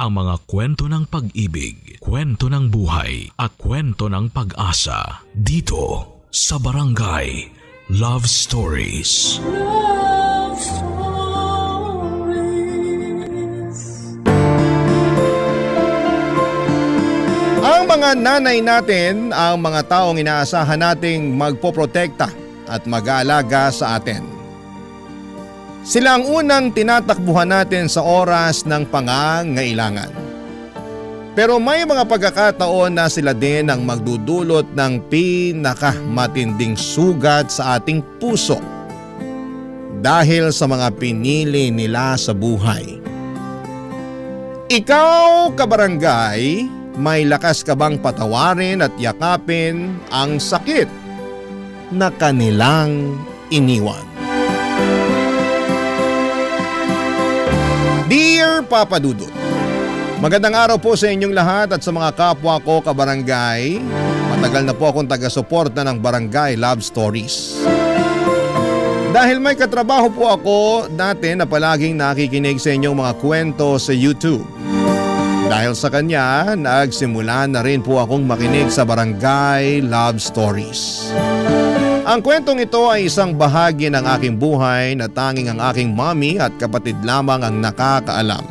ang mga kwento ng pag-ibig, kwento ng buhay at kwento ng pag-asa dito sa Barangay Love Stories. Love Stories. Ang mga nanay natin ang mga taong inaasahan nating magpoprotekta at mag-aalaga sa atin. Sila ang unang tinatakbuhan natin sa oras ng pangangailangan. Pero may mga pagkakataon na sila din ang magdudulot ng pinakamatinding sugat sa ating puso dahil sa mga pinili nila sa buhay. Ikaw, kabarangay, may lakas ka bang patawarin at yakapin ang sakit na kanilang iniwan? Dear Papa Dudut, magandang araw po sa inyong lahat at sa mga kapwa ko kabarangay. Matagal na po akong taga-suporta ng Barangay Love Stories. Dahil may katrabaho po ako dati na palaging nakikinig sa inyong mga kwento sa YouTube. Dahil sa kanya, nagsimula na rin po akong makinig sa Barangay Love Stories. Ang kwentong ito ay isang bahagi ng aking buhay na tanging ang aking mommy at kapatid lamang ang nakakaalam.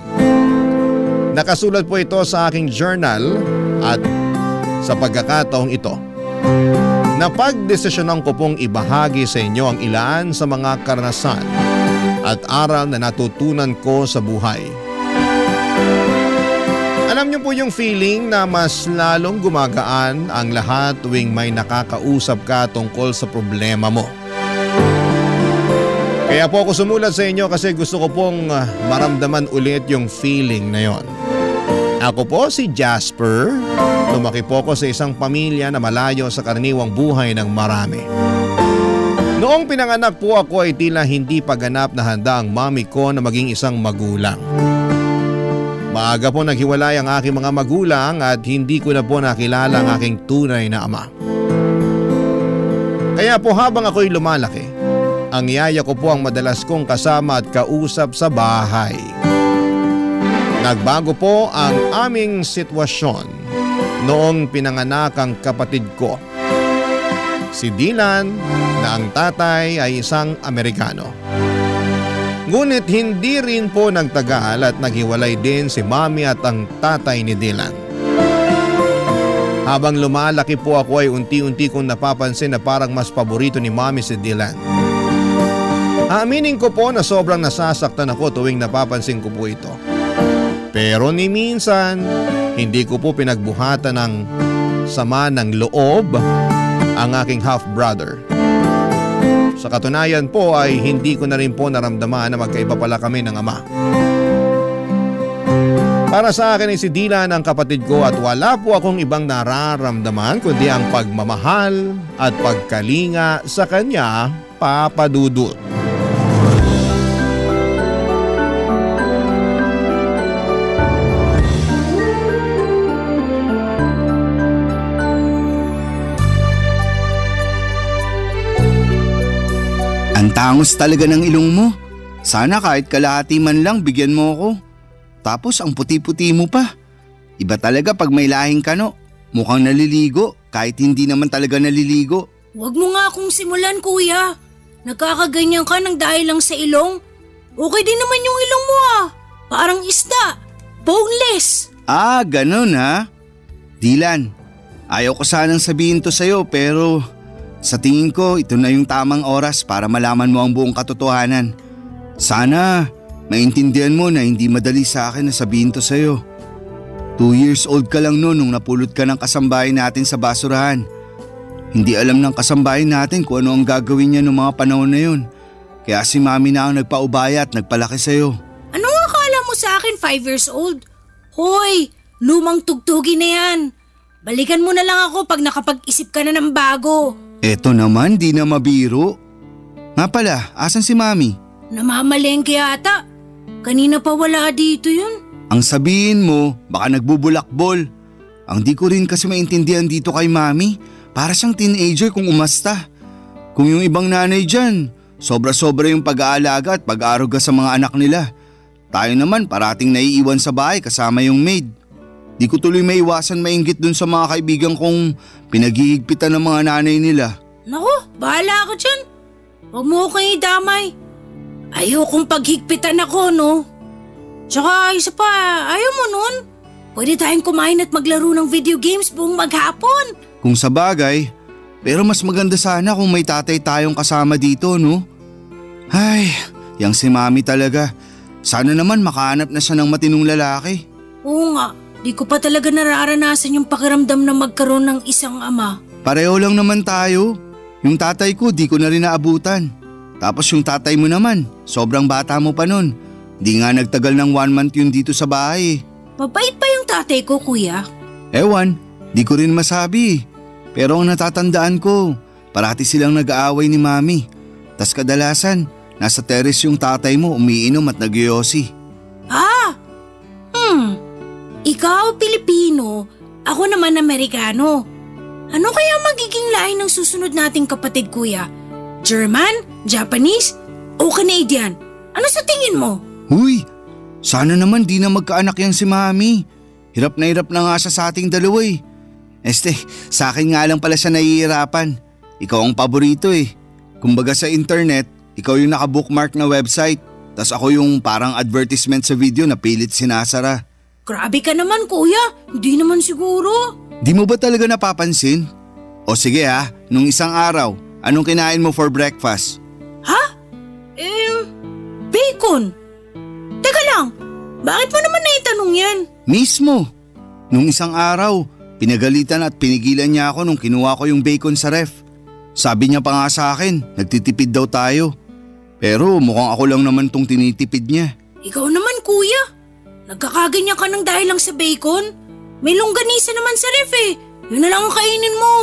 Nakasulat po ito sa aking journal at sa pagkakataong ito, napagdesisyonan ko pong ibahagi sa inyo ang ilan sa mga karanasan at aral na natutunan ko sa buhay. Alam niyo po yung feeling na mas lalong gumagaan ang lahat tuwing may nakakausap ka tungkol sa problema mo. Kaya po ako sumulat sa inyo kasi gusto ko pong maramdaman ulit yung feeling na yon. Ako po si Jasper. Lumaki po ako sa isang pamilya na malayo sa karaniwang buhay ng marami. Noong pinanganak po ako ay tila hindi pa ganap na handa ang mami ko na maging isang magulang. Maaga po naghiwalay ang aking mga magulang at hindi ko na po nakilala ang aking tunay na ama. Kaya po habang ako'y lumalaki, ang yaya ko po ang madalas kong kasama at kausap sa bahay. Nagbago po ang aming sitwasyon noong pinanganak ang kapatid ko, si Dylan, na ang tatay ay isang Amerikano. Ngunit hindi rin po nagtagal at naghiwalay din si mami at ang tatay ni Dylan. Habang lumalaki po ako ay unti-unti kong napapansin na parang mas paborito ni mami si Dylan. Aaminin ko po na sobrang nasasaktan ako tuwing napapansin ko po ito. Pero ni minsan, hindi ko po pinagbuhatan ng sama ng loob ang aking half-brother. Sa katunayan po ay hindi ko na rin po naramdaman na magkaiba pala kami ng ama. Para sa akin ay si Dylan ang kapatid ko at wala po akong ibang nararamdaman kundi ang pagmamahal at pagkalinga sa kanya, Papa Dudut. Ang tangos talaga ng ilong mo. Sana kahit kalahati man lang bigyan mo ako. Tapos ang puti-puti mo pa. Iba talaga pag may lahing ka, no? Mukhang naliligo kahit hindi naman talaga naliligo. Huwag mo nga akong simulan, kuya. Nagkakaganyan ka ng dahil lang sa ilong. Okay din naman yung ilong mo ah. Parang isda. Boneless. Ah, ganun ha? Dylan, ayaw ko sanang sabihin to sa'yo pero sa tingin ko ito na yung tamang oras para malaman mo ang buong katotohanan. Sana maintindihan mo na hindi madali sa akin na sabihin to sa'yo. 2 years old ka lang noon nung napulot ka ng kasambahay natin sa basurahan. Hindi alam ng kasambahay natin kung ano ang gagawin niya noong mga panahon na yun. Kaya si mami na ang nagpaubaya at nagpalaki sa'yo. Anong akala mo sa akin 5 years old? Hoy, lumang tugtugi na yan. Balikan mo na lang ako pag nakapag-isip ka na ng bago. Eto naman, di na mabiro. Nga pala, asan si mami? Namamalengke ata. Kanina pa wala dito yun. Ang sabihin mo, baka nagbubulakbol. Ang di ko rin kasi maintindihan dito kay mami. Para siyang teenager kung umasta. Kung yung ibang nanay dyan, sobra-sobra yung pag-aalaga at pag-aaruga sa mga anak nila. Tayo naman parating naiiwan sa bahay kasama yung maid. Di ko tuloy maiwasan mainggit dun sa mga kaibigan kong pinaghihigpitan ng mga nanay nila. Naku, bahala ka dyan. Huwag mo ko kayo damay. Ayokong paghigpitan ako, no? Tsaka isa pa, ayaw mo nun? Pwede tayong kumain at maglaro ng video games buong maghapon. Kung sa bagay, pero mas maganda sana kung may tatay tayong kasama dito, no? Ay, yang si Mami talaga. Sana naman makahanap na siya ng matinong lalaki. Oo nga, di ko pa talaga nararanasan yung pakiramdam na magkaroon ng isang ama. Pareho lang naman tayo. Yung tatay ko di ko na rin naabutan. Tapos yung tatay mo naman, sobrang bata mo pa nun. Di nga nagtagal ng 1 month yun dito sa bahay. Mabait pa yung tatay ko, kuya. Ewan, di ko rin masabi. Pero ang natatandaan ko, parati silang nag-aaway ni Mami. Tas kadalasan, nasa terrace yung tatay mo umiinom at nagyoyosi. Ikaw Pilipino, ako naman Amerikano. Ano kaya magiging lahi ng susunod nating kapatid, kuya? German? Japanese? O Canadian? Ano sa tingin mo? Huy, sana naman di na magkaanak yan si Mami. Hirap na nga siya sa ating dalawa eh. Sa akin nga lang pala siya nahihirapan. Ikaw ang paborito eh. Kumbaga sa internet, ikaw yung nakabookmark na website. Tas ako yung parang advertisement sa video na pilit sinasara. Grabe ka naman, kuya. Hindi naman siguro. Di mo ba talaga napapansin? O sige nung isang araw, anong kinain mo for breakfast? Bacon. Teka lang, bakit mo naman naitanong yan? Mismo. Nung isang araw, pinagalitan at pinigilan niya ako nung kinuha ko yung bacon sa ref. Sabi niya pa nga sa akin, nagtitipid daw tayo. Pero mukhang ako lang naman tong tinitipid niya. Ikaw naman, kuya. Nagkakaganyan ka ng dahil lang sa bacon? May longganisa naman sa ref eh. Yun na lang ang kainin mo.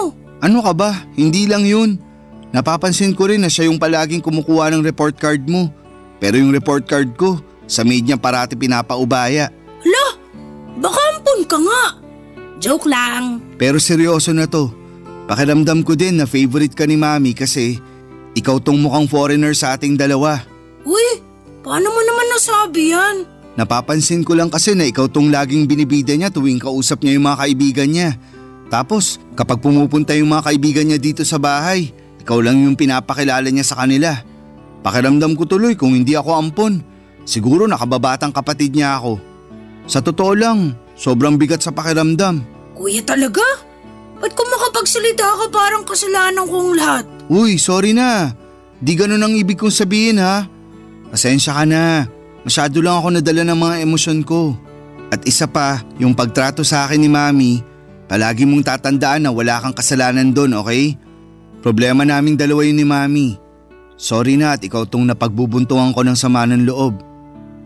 Ano ka ba? Hindi lang yun. Napapansin ko rin na siya yung palaging kumukuha ng report card mo. Pero yung report card ko, sa maid niya parati pinapaubaya. Hala, baka ampun ka nga. Joke lang. Pero seryoso na to. Pakiramdam ko din na favorite ka ni Mami kasi ikaw tong mukhang foreigner sa ating dalawa. Uy, paano mo naman nasabi yan? Napapansin ko lang kasi na ikaw tong laging binibida niya tuwing kausap niya yung mga kaibigan niya. Tapos kapag pumupunta yung mga kaibigan niya dito sa bahay, ikaw lang yung pinapakilala niya sa kanila. Pakiramdam ko tuloy kung hindi ako ampon. Siguro nakababatang kapatid niya ako. Sa totoo lang, sobrang bigat sa pakiramdam. Kuya talaga? Ba't kung makapagsalita ka parang kasalanan kong lahat? Uy, sorry na. Di ganun ang ibig kong sabihin ha. Pasensya ka na. Masyado lang ako nadala ng mga emosyon ko. At isa pa, yung pagtrato sa akin ni Mami, palagi mong tatandaan na wala kang kasalanan doon, okay? Problema naming dalawa yun ni Mami. Sorry na at ikaw tong napagbubuntungan ko ng sama ng loob.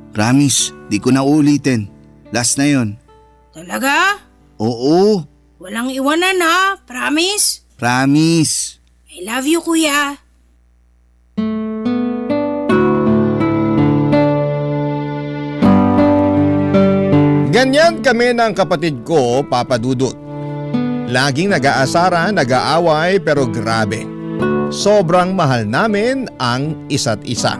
Promise, di ko na ulitin. Last na yon. Talaga? Oo. Walang iwanan ha, promise? Promise. I love you, kuya. Ganyan kami ng kapatid ko, Papa Dudut. Laging nag-aasara, nag-aaway pero grabe. Sobrang mahal namin ang isa't isa.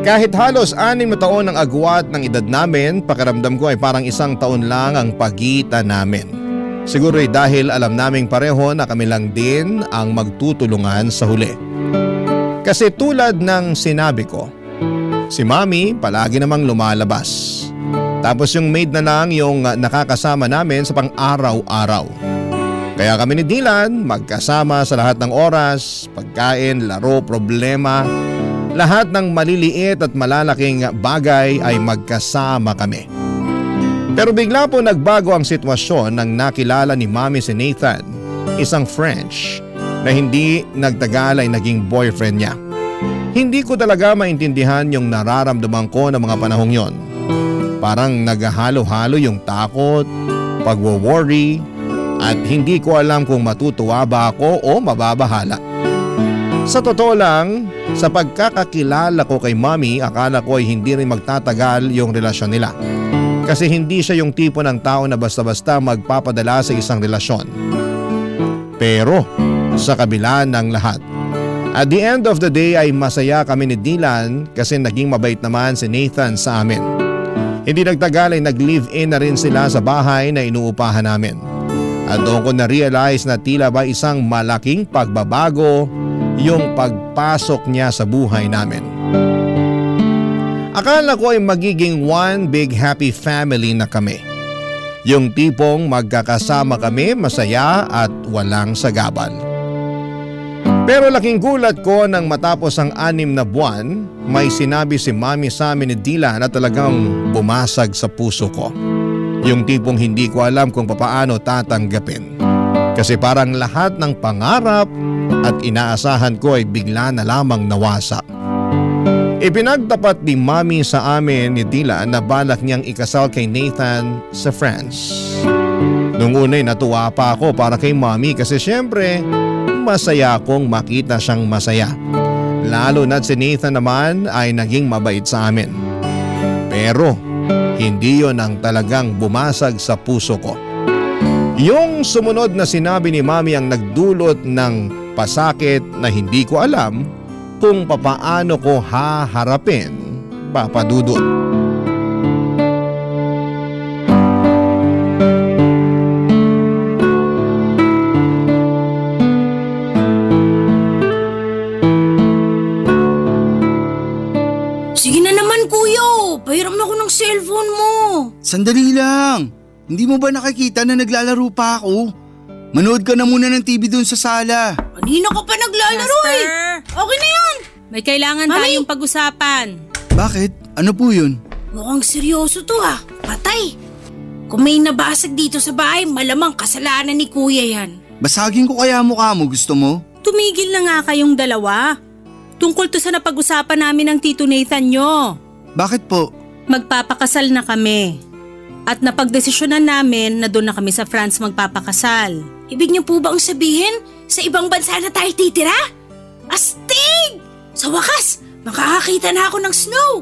Kahit halos 6 na taon ang agwat ng edad namin, pakiramdam ko ay parang 1 taon lang ang pagitan namin. Siguro ay dahil alam naming pareho na kami lang din ang magtutulungan sa huli. Kasi tulad ng sinabi ko, si Mami palagi namang lumalabas. Tapos yung maid na lang yung nakakasama namin sa pang-araw-araw. Kaya kami ni Dylan magkasama sa lahat ng oras, pagkain, laro, problema. Lahat ng maliliit at malalaking bagay ay magkasama kami. Pero bigla po nagbago ang sitwasyon nang nakilala ni Mami si Nathan, isang French na hindi nagtagal ay naging boyfriend niya. Hindi ko talaga maintindihan yung nararamdaman ko ng mga panahong yon. Parang naghahalo-halo yung takot, pagwo-worry, at hindi ko alam kung matutuwa ba ako o mababahala. Sa totoo lang, sa pagkakakilala ko kay Mami, akala ko ay hindi rin magtatagal yung relasyon nila. Kasi hindi siya yung tipo ng tao na basta-basta magpapadala sa isang relasyon. Pero sa kabila ng lahat, At the end of the day ay masaya kami ni Dylan kasi naging mabait naman si Nathan sa amin. Hindi nagtagal ay nag-live-in na rin sila sa bahay na inuupahan namin. At doon ko na-realize na tila ba isang malaking pagbabago yung pagpasok niya sa buhay namin. Akala ko ay magiging one big happy family na kami. Yung tipong magkakasama kami masaya at walang sagabal. Pero laking gulat ko nang matapos ang 6 na buwan, may sinabi si Mami sa amin ni Dylan na talagang bumasag sa puso ko. Yung tipong hindi ko alam kung papaano tatanggapin. Kasi parang lahat ng pangarap at inaasahan ko ay bigla na lamang nawasak. Ipinagtapat ni Mami sa amin ni Dylan na balak niyang ikasal kay Nathan sa France. Nung una'y natuwa pa ako para kay Mami kasi syempre masaya akong makita siyang masaya. Lalo na't si Nathan naman ay naging mabait sa amin. Pero hindi yon ang talagang bumasag sa puso ko. Yung sumunod na sinabi ni Mami ang nagdulot ng pasakit na hindi ko alam kung papaano ko haharapin, Papa Dudut. Sige na naman kuya, pahiram na ako ng cellphone mo. Sandali lang. Hindi mo ba nakikita na naglalaro pa ako? Manood ka na muna ng TV doon sa sala. Kanina ka pa naglalaro eh. Okay na yan. May kailangan tayong pag-usapan. Bakit? Ano po yun? Mukhang seryoso to ah. Patay. Kung may nabasag dito sa bahay, malamang kasalanan ni kuya yan. Basagin ko kaya mukha mo, gusto mo? Tumigil na nga kayong dalawa. Tungkol to sa napag-usapan namin ng Tito Nathan nyo. Bakit po? Magpapakasal na kami. At napagdesisyonan namin na doon na kami sa France magpapakasal. Ibig niyo po bang sabihin, sa ibang bansa na tayo titira? Astig! Sa wakas, makakakita na ako ng snow.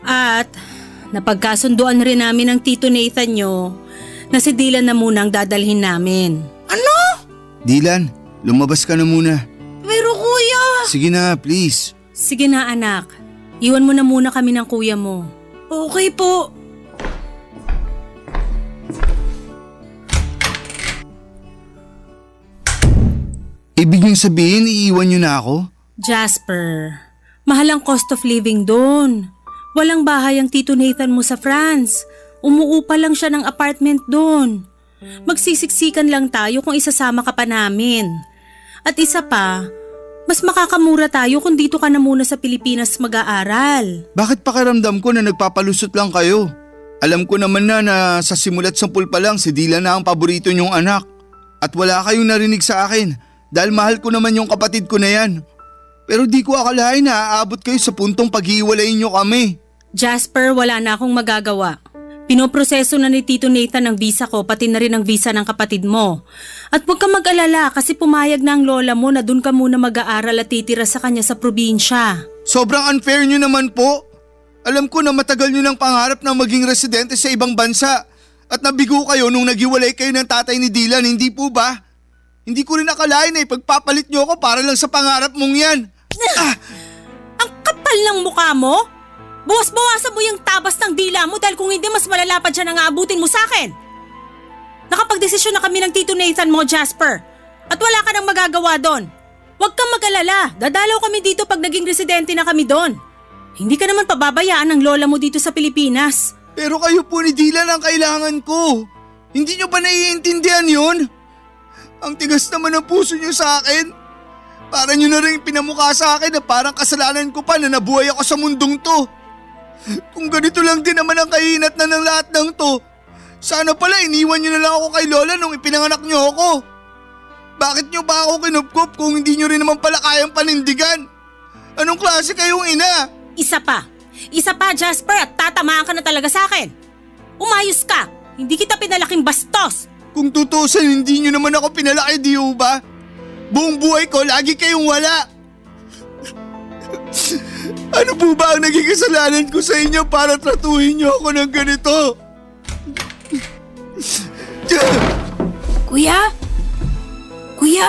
At napagkasunduan rin namin ng Tito Nathan nyo na si Dylan na muna ang dadalhin namin. Ano? Dylan, lumabas ka na muna. Pero kuya… Sige na, please. Sige na anak, iwan mo na muna kami ng kuya mo. Okay po. Ibig niyong sabihin, iiwan niyo na ako? Jasper, mahal ang cost of living doon. Walang bahay ang Tito Nathan mo sa France. Umuupa lang siya ng apartment doon. Magsisiksikan lang tayo kung isasama ka pa namin. At isa pa, mas makakamura tayo kung dito ka na muna sa Pilipinas mag-aaral. Bakit pakiramdam ko na nagpapalusot lang kayo? Alam ko naman na sa simulat 10 pa lang si Dylan na ang paborito niyong anak. At wala kayong narinig sa akin dahil mahal ko naman yung kapatid ko na yan. Pero di ko akalain na aabot kayo sa puntong paghiwalayin niyo kami. Jasper, wala na akong magagawa. Pinoproseso na ni Tito Nathan ang visa ko pati na rin ang visa ng kapatid mo. At huwag kang mag-alala kasi pumayag na ang lola mo na doon ka muna mag-aaral at titira sa kanya sa probinsya. Sobrang unfair nyo naman po. Alam ko na matagal nyo ng pangarap na maging residente sa ibang bansa. At nabigo kayo nung naghiwalay kayo ng tatay ni Dylan, hindi po ba? Hindi ko rin akalain na ipagpapalit nyo ako para lang sa pangarap mong yan. Ang kapal ng mukha mo? Buwas-bawasan mo yung tabas ng dila mo dahil kung hindi mas malala pa dyan ang aabutin mo sa akin. Nakapagdesisyon na kami ng Tito Nathan mo, Jasper. At wala ka nang magagawa doon. Huwag kang mag-alala. Dadalaw kami dito pag naging residente na kami doon. Hindi ka naman pababayaan ng lola mo dito sa Pilipinas. Pero kayo po ni Dylan ang kailangan ko. Hindi nyo ba naiintindihan yun? Ang tigas naman ng puso nyo sa akin. Para nyo na rin pinamukha sa akin na parang kasalanan ko pa na nabuhay ako sa mundong to. Kung ganito lang din naman ang kahinat na ng lahat ng to, sana pala iniwan nyo na lang ako kay Lola nung ipinanganak nyo ako. Bakit nyo ba ako kinupkup kung hindi nyo rin naman pala kayang panindigan? Anong klase kayong ina? Isa pa, Jasper, at tatamaan ka na talaga sa akin. Umayos ka, hindi kita pinalaking bastos. Kung tutusin, hindi nyo naman ako pinalaki, di ba? Buong buhay ko, lagi kayong wala. Ano po ba ang naging kasalanan ko sa inyo para tratuhin niyo ako ng ganito? Kuya? Kuya,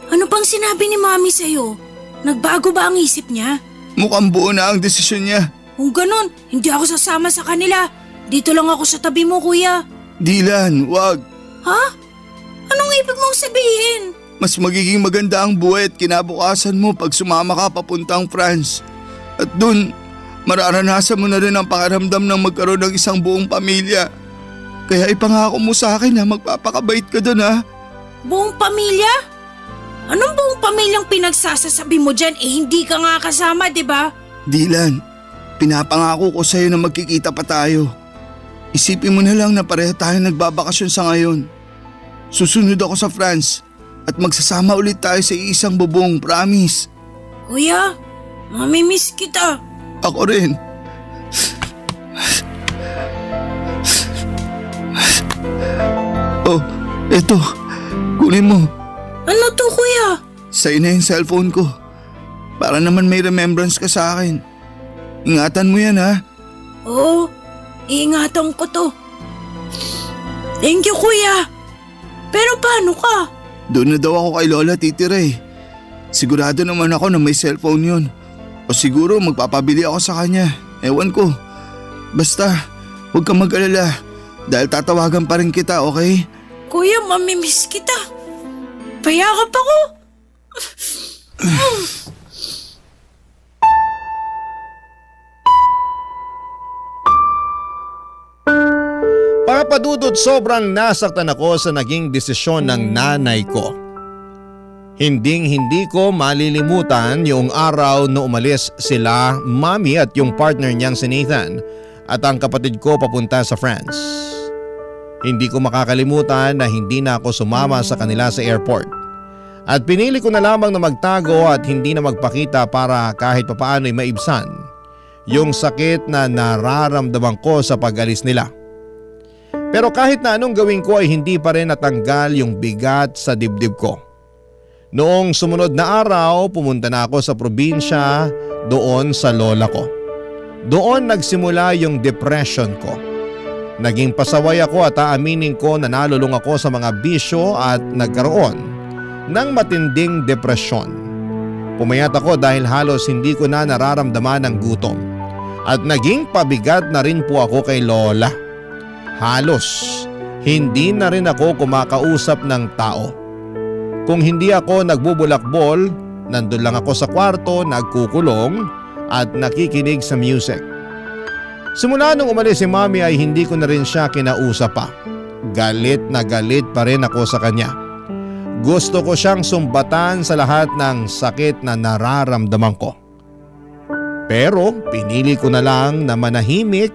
ano pang sinabi ni Mami sa'yo? Nagbago ba ang isip niya? Mukhang buo na ang desisyon niya. Kung ganun, hindi ako sasama sa kanila. Dito lang ako sa tabi mo, kuya. Dylan, wag. Ha? Anong ibig mong sabihin? Mas magiging maganda ang buhay at kinabukasan mo pag sumama ka papuntang France. At dun, mararanasan mo na rin ang pakiramdam ng magkaroon ng isang buong pamilya. Kaya ipangako mo sa akin na magpapakabait ka dun ha. Buong pamilya? Anong buong pamilyang pinagsasasabi mo dyan? Hindi ka nga kasama, di ba? Dylan, pinapangako ko sa'yo na magkikita pa tayo. Isipin mo na lang na pareho tayo nagbabakasyon sa ngayon. Susunod ako sa France at magsasama ulit tayo sa isang bubong, promise. Kuya, mamimiss kita. Ako rin. Oh, eto. Kunin mo. Ano to, kuya? Sa'yo na yung cellphone ko. Para naman may remembrance ka sa akin. Ingatan mo yan ha. Oo, iingatan ko to. Thank you, kuya. Pero paano ka? Doon na daw ako kay Lola titira eh. Sigurado naman ako na may cellphone yun. O siguro magpapabili ako sa kanya. Ewan ko. Basta, huwag kang mag-alala. Dahil tatawagan pa rin kita, okay? Kuya, mamimiss kita. Payakap ako. Papadudot, sobrang nasaktan ako sa naging desisyon ng nanay ko. Hindi ko malilimutan yung araw na umalis sila, Mami at yung partner niyang si Nathan at ang kapatid ko papunta sa France. Hindi ko makakalimutan na hindi na ako sumama sa kanila sa airport. At pinili ko na lamang na magtago at hindi na magpakita para kahit papaano ay maibsan yung sakit na nararamdaman ko sa pag-alis nila. Pero kahit na anong gawin ko ay hindi pa rin natanggal yung bigat sa dibdib ko. Noong sumunod na araw, pumunta na ako sa probinsya doon sa lola ko. Doon nagsimula yung depression ko. Naging pasaway ako at aaminin ko na nalulung ako sa mga bisyo at nagkaroon ng matinding depresyon. Pumayat ako dahil halos hindi ko na nararamdaman ang gutom. At naging pabigat na rin po ako kay lola. Halos hindi na rin ako kumakausap ng tao. Kung hindi ako nagbubulakbol, nandun lang ako sa kwarto, nagkukulong at nakikinig sa music. Simula nung umalis si Mami ay hindi ko na rin siya kinausap pa. Galit na galit pa rin ako sa kanya. Gusto ko siyang sumbatan sa lahat ng sakit na nararamdaman ko. Pero pinili ko na lang na manahimik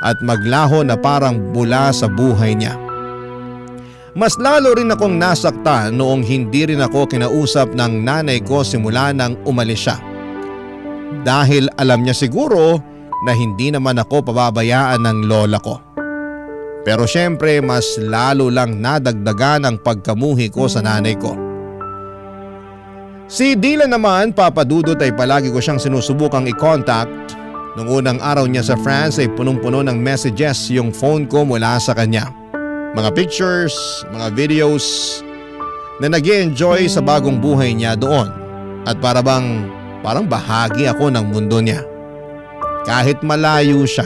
at maglaho na parang bula sa buhay niya. Mas lalo rin akong nasaktan noong hindi rin ako kinausap ng nanay ko simula nang umalis siya. Dahil alam niya siguro na hindi naman ako pababayaan ng lola ko. Pero syempre mas lalo lang nadagdagan ang pagkamuhi ko sa nanay ko. Si Dylan naman, papadudot, ay palagi ko siyang sinusubukang i-contact. Nung unang araw niya sa France ay punong-puno ng messages yung phone ko mula sa kanya. Mga pictures, mga videos na nag-i-enjoy sa bagong buhay niya doon. At parang bahagi ako ng mundo niya. Kahit malayo siya.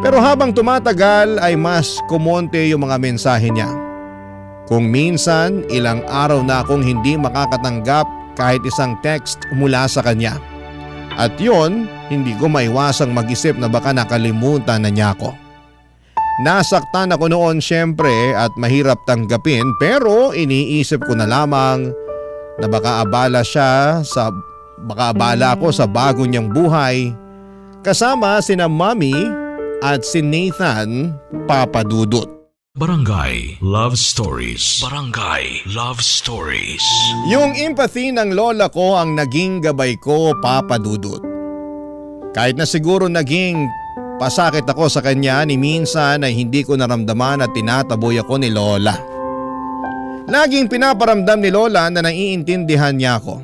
Pero habang tumatagal ay mas kumonte yung mga mensahe niya. Kung minsan ilang araw na akong hindi makakatanggap kahit isang text mula sa kanya. At yon, hindi ko maiwasang mag-isip na baka nakalimutan na niya ako. Nasaktan ako noon syempre at mahirap tanggapin, pero iniisip ko na lamang na baka abala ako sa bago niyang buhay kasama sina Mami at si Nathan, papadudot. Barangay Love Stories. Barangay Love Stories. Yung empathy ng lola ko ang naging gabay ko, papadudot. Kahit na siguro naging pasakit ako sa kanya, ni minsan ay hindi ko naramdaman at tinataboy ako ni lola. Laging pinaparamdam ni lola na naiintindihan niya ako.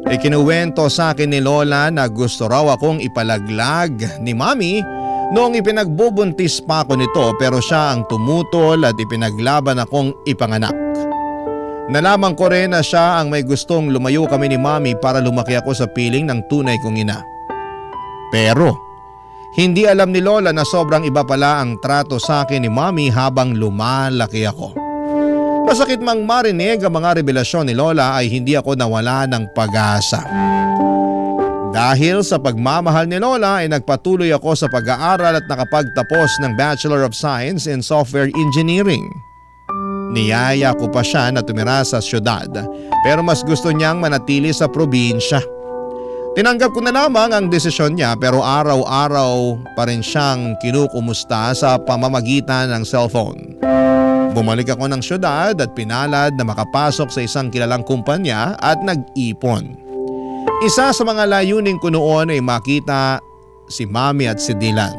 Ikinuwento sa akin ni lola na gusto raw akong ipalaglag ni Mami noong ipinagbubuntis pa ako nito, pero siya ang tumutol at ipinaglaban akong ipanganak. Nalaman ko rin na siya ang may gustong lumayo kami ni Mami para lumaki ako sa piling ng tunay kong ina. Pero hindi alam ni Lola na sobrang iba pala ang trato sa akin ni Mami habang lumalaki ako. Masakit mang marinig ang mga revelasyon ni Lola ay hindi ako nawala ng pag-asa. Dahil sa pagmamahal ni Lola ay nagpatuloy ako sa pag-aaral at nakapagtapos ng Bachelor of Science in Software Engineering. Niyaya ko pa siya na tumira sa syudad pero mas gusto niyang manatili sa probinsya. Tinanggap ko na lamang ang desisyon niya pero araw-araw pa rin siyang kinukumusta sa pamamagitan ng cellphone. Bumalik ako ng syudad at pinalad na makapasok sa isang kilalang kumpanya at nag-ipon. Isa sa mga layunin ko noon ay makita si Mami at si Dylan.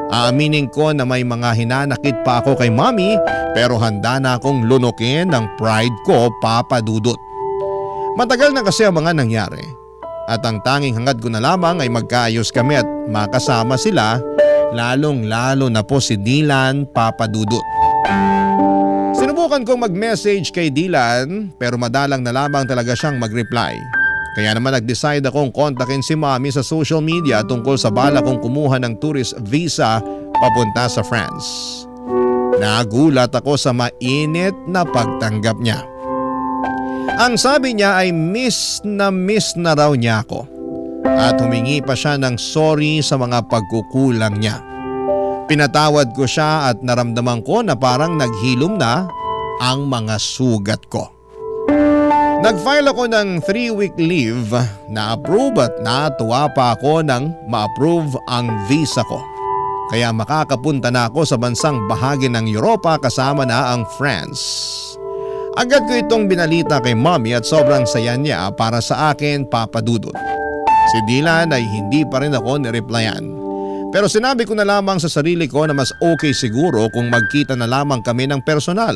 Aaminin ko na may mga hinanakit pa ako kay Mami pero handa na akong lunukin ng pride ko, Papa Dudut. Matagal na kasi ang mga nangyari at ang tanging hangad ko na lamang ay magkaayos kami at makasama sila, lalong-lalo na po si Dylan, Papa Dudut. Sinubukan kong mag-message kay Dylan pero madalang na lamang talaga siyang mag-reply. Kaya naman nag-decide akong kontakin si Mami sa social media tungkol sa bala kong kumuha ng tourist visa papunta sa France. Nagulat ako sa mainit na pagtanggap niya. Ang sabi niya ay miss na raw niya ako at humingi pa siya ng sorry sa mga pagkukulang niya. Pinatawad ko siya at naramdaman ko na parang naghilom na ang mga sugat ko. Nag-file ako ng 3-week leave na approve at natuwa pa ako nang ma-approve ang visa ko. Kaya makakapunta na ako sa bansang bahagi ng Europa kasama na ang France. Agad ko itong binalita kay Mami at sobrang saya niya para sa akin, Papa Dudut. Si Dylan ay hindi pa rin ako nireplyan. Pero sinabi ko na lamang sa sarili ko na mas okay siguro kung magkita na lamang kami ng personal.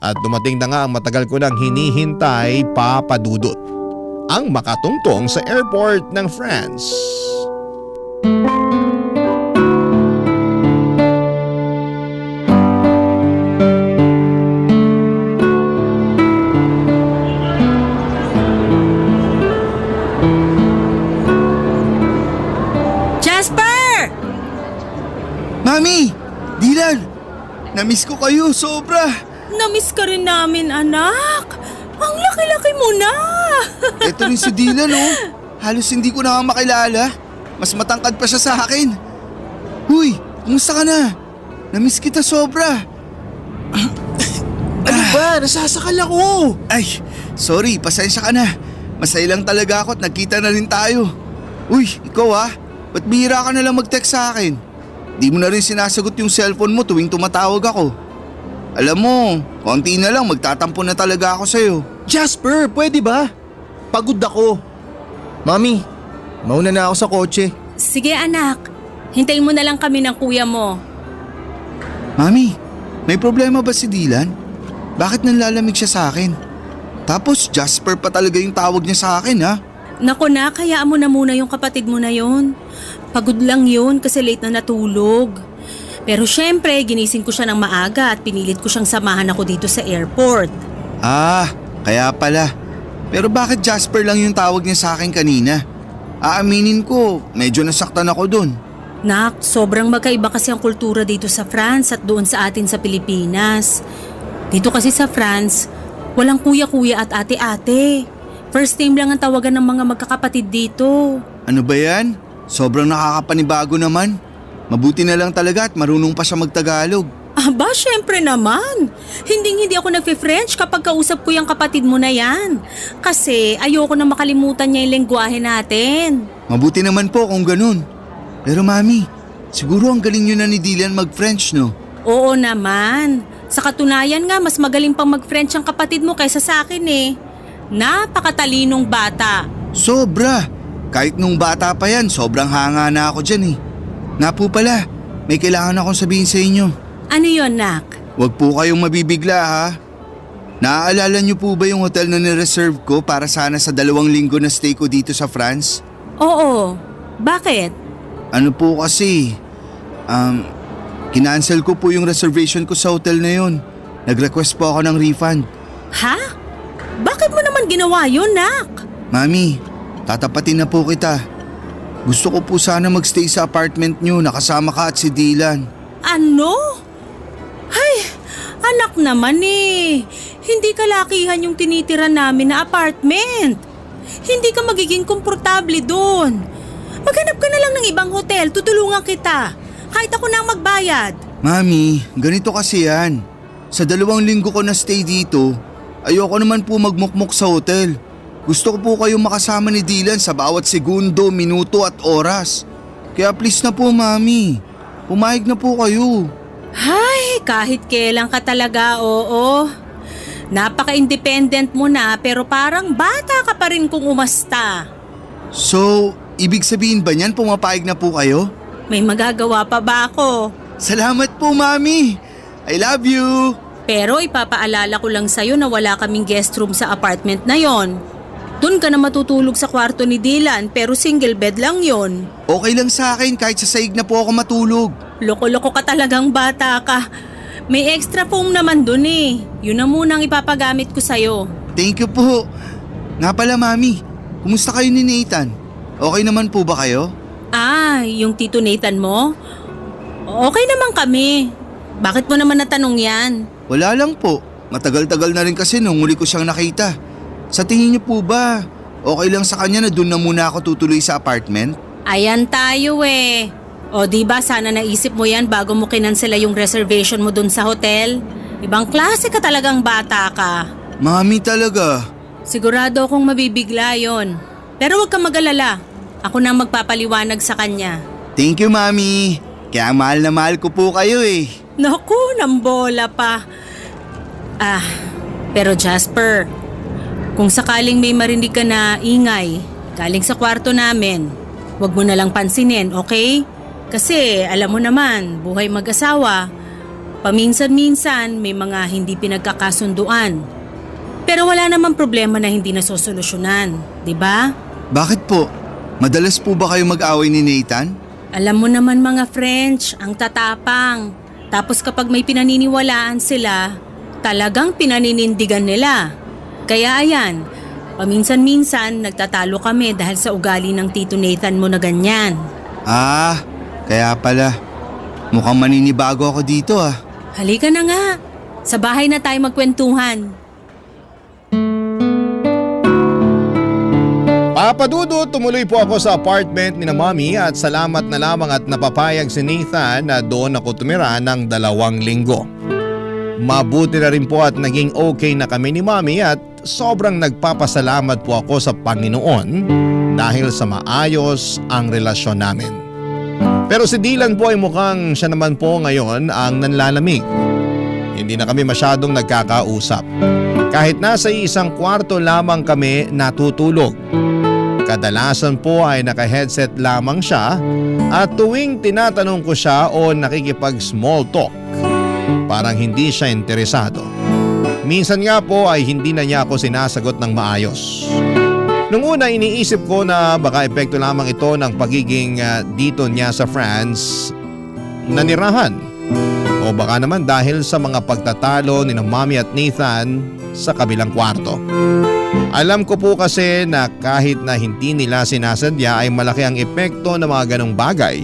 At dumating na nga ang matagal ko nang hinihintay, Papa Dudut, ang makatungtong sa airport ng France. Jasper! Mami! Dylan! Namiss ko kayo, sobra! Namiss ka rin namin, anak. Ang laki-laki mo na. Ito rin si Dylan, oh. Halos hindi ko na makilala. Mas matangkad pa siya sa akin. Huy, kumusta ka na? Namiss kita sobra. Ano ba? Nasasakal ako. Ay, sorry, pasensya ka na. Masaya lang talaga ako at nagkita na rin tayo. Uy, ikaw ba't bihira ka na lang mag-text sa akin? Di mo na rin sinasagot yung cellphone mo tuwing tumatawag ako. Alam mo, konti na lang magtatampo na talaga ako sa'yo. Jasper, pwede ba? Pagod ako. Mami, mauna na ako sa kotse. Sige anak, hintayin mo na lang kami ng kuya mo. Mami, may problema ba si Dylan? Bakit nanlalamig siya sa akin? Tapos Jasper pa talaga yung tawag niya sa akin Naku na, hayaan mo na muna yung kapatid mo na yon. Pagod lang yun kasi late na natulog. Pero syempre, ginising ko siya ng maaga at pinilit ko siyang samahan ako dito sa airport. Kaya pala. Pero bakit Jasper lang yung tawag niya sa akin kanina? Aaminin ko, medyo nasaktan ako dun. Nak, sobrang magkaiba kasi ang kultura dito sa France at doon sa atin sa Pilipinas. Dito kasi sa France, walang kuya-kuya at ate-ate. First name lang ang tawagan ng mga magkakapatid dito. Ano ba yan? Sobrang nakakapanibago naman. Mabuti na lang talaga at marunong pa siya magtagalog. Aba, syempre naman. Hindi ako nagfe-French kapag kausap ko yung kapatid mo na yan. Kasi ayoko na makalimutan niya yung lengguwahe natin. Mabuti naman po kung ganun. Pero Mami, siguro ang galing nyo na ni Dylan mag-French, no? Oo naman. Sa katunayan nga, mas magaling pang mag-French ang kapatid mo kaysa sa akin Napakatalinong bata. Sobra. Kahit nung bata pa yan, sobrang hanga na ako dyan Nga po pala, may kailangan akong sabihin sa inyo. Ano yon, Nak? Huwag po kayong mabibigla ha. Naaalala niyo po ba yung hotel na nireserve ko para sana sa 2 linggo na stay ko dito sa France? Oo. Bakit? Ano po kasi, kinancel ko po yung reservation ko sa hotel na yun. Nag-request po ako ng refund. Ha? Bakit mo naman ginawa yun, nak? Mami, tatapatin na po kita. Gusto ko po sana magstay sa apartment niyo, nakasama ka at si Dylan. Ano? Ay, anak naman eh. Hindi kalakihan yung tinitira namin na apartment. Hindi ka magiging komportable doon. Maghanap ka na lang ng ibang hotel, tutulungan kita. Kahit ako na ang magbayad. Mami, ganito kasi yan. Sa 2 linggo ko na stay dito, ayoko naman po magmukmok sa hotel. Gusto ko po kayong makasama ni Dylan sa bawat segundo, minuto at oras. Kaya please na po, Mami. Pumayag na po kayo. Ay, kahit kailan ka talaga, oo. Napaka-independent mo na pero parang bata ka pa rin kung umasta. So, ibig sabihin ba niyan pumapayag na po kayo? May magagawa pa ba ako? Salamat po, Mami. I love you. Pero ipapaalala ko lang sa'yo na wala kaming guest room sa apartment na yon. Doon ka na matutulog sa kwarto ni Dylan pero single bed lang yon. Okay lang sa akin kahit sa saig na po ako matulog. Loko-loko ka talagang bata ka. May extra foam naman dun eh. Yun na munang ipapagamit ko sa'yo. Thank you po. Nga pala, Mami, kumusta kayo ni Nathan? Okay naman po ba kayo? Ah, yung Tito Nathan mo? Okay naman kami. Bakit mo naman natanong yan? Wala lang po. Matagal-tagal na rin kasi nung huli ko siyang nakita. Sa tingin niyo po ba, okay lang sa kanya na doon na muna ako tutuloy sa apartment? Ayan tayo eh. O diba sana naisip mo yan bago mo kinansela yung reservation mo doon sa hotel? Ibang klase ka talagang bata ka. Mami talaga. Sigurado akong mabibigla yon. Pero huwag kang mag-alala. Ako na magpapaliwanag sa kanya. Thank you, Mami. Kaya mahal na mahal ko po kayo eh. Naku, nambola pa. Pero Jasper, kung sakaling may marinig ka na ingay galing sa kwarto namin, huwag mo na lang pansinin, okay? Kasi alam mo naman, buhay mag-asawa, paminsan-minsan may mga hindi pinagkakasunduan. Pero wala namang problema na hindi nasosolusyonan, di ba? Bakit po? Madalas po ba kayo mag-away ni Nathan? Alam mo naman mga French, ang tatapang. Tapos kapag may pinaniniwalaan sila, talagang pinaninindigan nila. Kaya ayan, paminsan-minsan nagtatalo kami dahil sa ugali ng Tito Nathan mo na ganyan. Kaya pala. Mukhang maninibago ako dito ah. Halika na nga, sa bahay na tayo magkwentuhan. Papadudot, tumuloy po ako sa apartment ni na Mami at salamat na lamang at napapayag si Nathan na doon ako tumira ng 2 linggo. Mabuti na rin po at naging okay na kami ni Mami at sobrang nagpapasalamat po ako sa Panginoon dahil sa maayos ang relasyon namin. Pero si Dylan po ay mukhang siya naman po ngayon ang nanlalamig. Hindi na kami masyadong nagkakausap. Kahit nasa isang kwarto lamang kami natutulog. Kadalasan po ay naka-headset lamang siya at tuwing tinatanong ko siya o nakikipag-small talk, parang hindi siya interesado. Minsan nga po ay hindi na niya ako sinasagot ng maayos. Nung una iniisip ko na baka epekto lamang ito ng pagiging dito niya sa France nanirahan. O baka naman dahil sa mga pagtatalo ni Mami at Nathan sa kabilang kwarto. Alam ko po kasi na kahit na hindi nila sinasadya ay malaki ang epekto ng mga ganong bagay,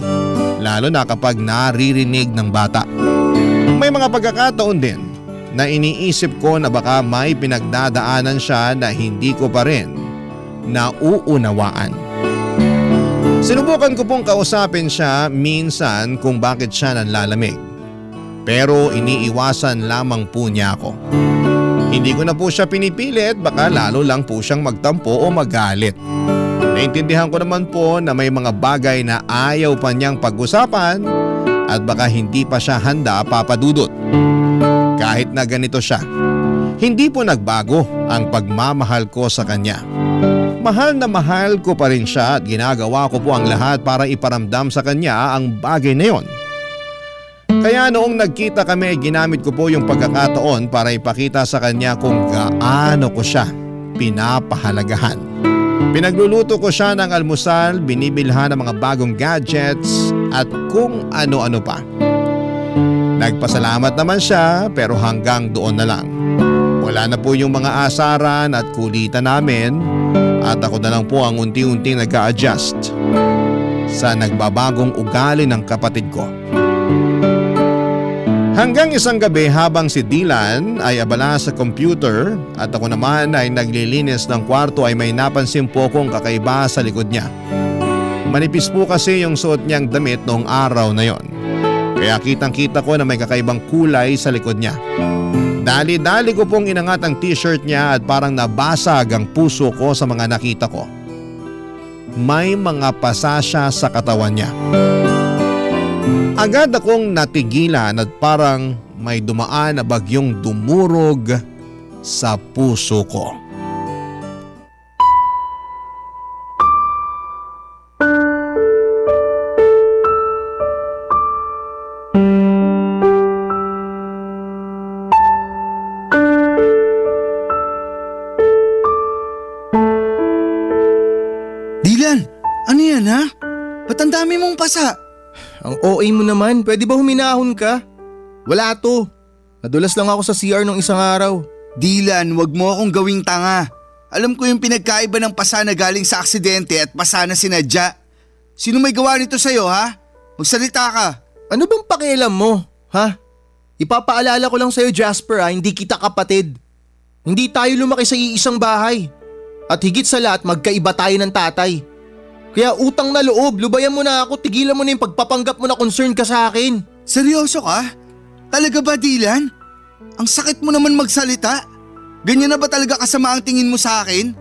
lalo na kapag naririnig ng bata. May mga pagkakataon din na iniisip ko na baka may pinagdadaanan siya na hindi ko pa rin nauunawaan. Sinubukan ko pong kausapin siya minsan kung bakit siya nanlalamig. Pero iniiwasan lamang po niya ako. Hindi ko na po siya pinipilit, baka lalo lang po siyang magtampo o magalit. Naintindihan ko naman po na may mga bagay na ayaw pa niyang pag-usapan at baka hindi pa siya handa papadudot. Kahit na ganito siya, hindi po nagbago ang pagmamahal ko sa kanya. Mahal na mahal ko pa rin siya at ginagawa ko po ang lahat para iparamdam sa kanya ang bagay na yon. Kaya noong nagkita kami, ginamit ko po yung pagkakataon para ipakita sa kanya kung gaano ko siya pinapahalagahan. Pinagluluto ko siya ng almusal, binibilhan ng mga bagong gadgets at kung ano-ano pa. Nagpasalamat naman siya pero hanggang doon na lang. wala na po yung mga asaran at kulitan namin at ako na lang po ang unti-unti nag-a-adjust sa nagbabagong ugali ng kapatid ko. Hanggang isang gabi habang si Dylan ay abala sa computer at ako naman ay naglilinis ng kwarto ay may napansin po kong kakaiba sa likod niya. Manipis po kasi yung suot niyang damit noong araw na yon. Kaya kitang-kita ko na may kakaibang kulay sa likod niya. Dali-dali ko pong inangat ang t-shirt niya at parang nabasag ang puso ko sa mga nakita ko. May mga pasa siya sa katawan niya. Agad akong natigilan at parang may dumaan na bagyong dumurog sa puso ko. Dylan, ano yan ha? Ba't ang dami mong pasa? Ang OA mo naman, pwede ba huminahon ka? Wala to. Nadulas lang ako sa CR nung isang araw. Dylan, wag mo akong gawing tanga. Alam ko yung pinagkaiba ng pasa na galing sa aksidente at pasa na sinadya. Sino may gawa nito sa'yo ha? Magsalita ka. Ano bang pakialam mo, ha? Ipapaalala ko lang sa'yo, Jasper, hindi kita kapatid. Hindi tayo lumaki sa iisang bahay. At higit sa lahat, magkaiba tayo ng tatay. Kaya utang na loob, lubayan mo na ako, tigilan mo na yung pagpapanggap mo na concern ka sa akin. Seryoso ka? Talaga ba, Dylan? Ang sakit mo naman magsalita. Ganyan na ba talaga kasama ang tingin mo sa akin?